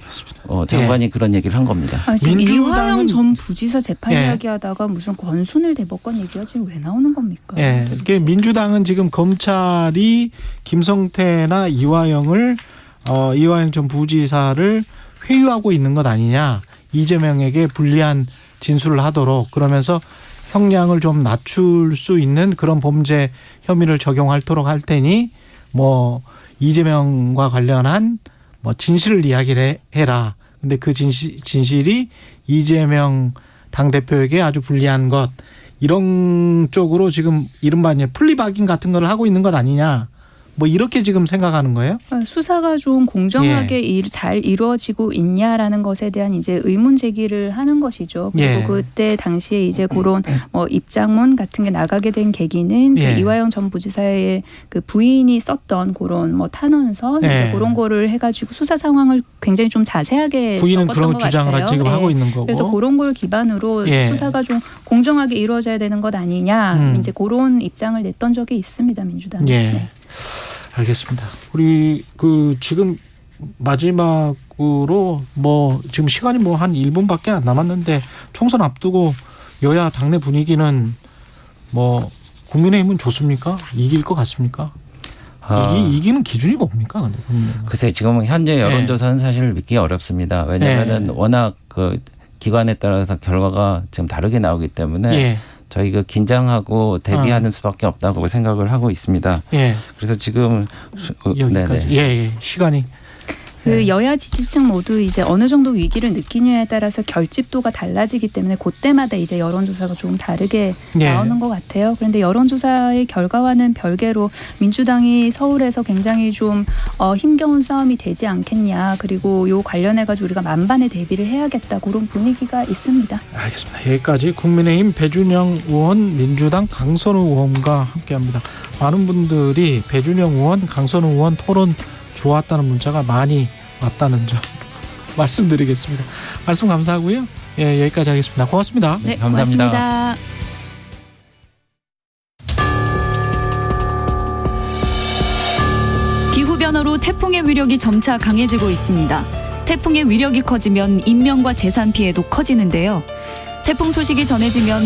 장관이 그런 얘기를 한 겁니다. 지금 이화영 전 부지사 재판 이야기하다가 무슨 권순일 대법관 얘기가 지금 왜 나오는 겁니까? 민주당은 지금 검찰이 김성태나 이화영 전 부지사를 회유하고 있는 것 아니냐. 이재명에게 불리한 진술을 하도록 그러면서 형량을 좀 낮출 수 있는 그런 범죄 혐의를 적용하도록 할 테니 뭐 이재명과 관련한 뭐 진실을 이야기를 해라. 근데 그 진실이 이재명 당대표에게 아주 불리한 것 이런 쪽으로 지금 이른바 플리바깅 같은 걸 하고 있는 것 아니냐. 뭐 이렇게 지금 생각하는 거예요? 수사가 좀 공정하게 잘 이루어지고 있냐라는 것에 대한 이제 의문 제기를 하는 것이죠. 그리고 그때 당시에 이제 그런 뭐 입장문 같은 게 나가게 된 계기는 그 이화영 전 부지사의 그 부인이 썼던 그런 뭐 탄원서 이제 그런 거를 해가지고 수사 상황을 굉장히 좀 자세하게 부인은 적었던 그런 것 주장을 같아요. 지금 하고 있는 거고. 그래서 그런 걸 기반으로 수사가 좀 공정하게 이루어져야 되는 것 아니냐 이제 그런 입장을 냈던 적이 있습니다. 민주당. 알겠습니다. 우리 그 지금 마지막으로 뭐 지금 시간이 뭐 한 1분밖에 안 남았는데 총선 앞두고 여야 당내 분위기는 뭐 국민의힘은 좋습니까? 이길 것 같습니까? 이기는 기준이 뭡니까? 근데 글쎄 지금 현재 여론조사는 사실 믿기 어렵습니다. 왜냐하면 워낙 그 기관에 따라서 결과가 지금 다르게 나오기 때문에 저희 그 긴장하고 대비하는 수밖에 없다고 생각을 하고 있습니다. 그래서 지금 여기까지. 시간이. 그 여야 지지층 모두 이제 어느 정도 위기를 느끼느냐에 따라서 결집도가 달라지기 때문에 그때마다 이제 여론조사가 조금 다르게 나오는 것 같아요. 그런데 여론조사의 결과와는 별개로 민주당이 서울에서 굉장히 좀 힘겨운 싸움이 되지 않겠냐. 그리고 요 관련해 가지고 우리가 만반의 대비를 해야겠다. 그런 분위기가 있습니다. 알겠습니다. 여기까지 국민의힘 배준영 의원, 민주당 강선우 의원과 함께합니다. 많은 분들이 배준영 의원, 강선우 의원 토론 좋았다는 문자가 많이 왔다는 점 말씀드리겠습니다. 말씀 감사하고요. 여기까지 하겠습니다. 고맙습니다. 네, 감사합니다. 기후변화로 태풍의 위력이 점차 강해지고 있습니다. 태풍의 위력이 커지면 인명과 재산 피해도 커지는데요. 태풍 소식이 전해지면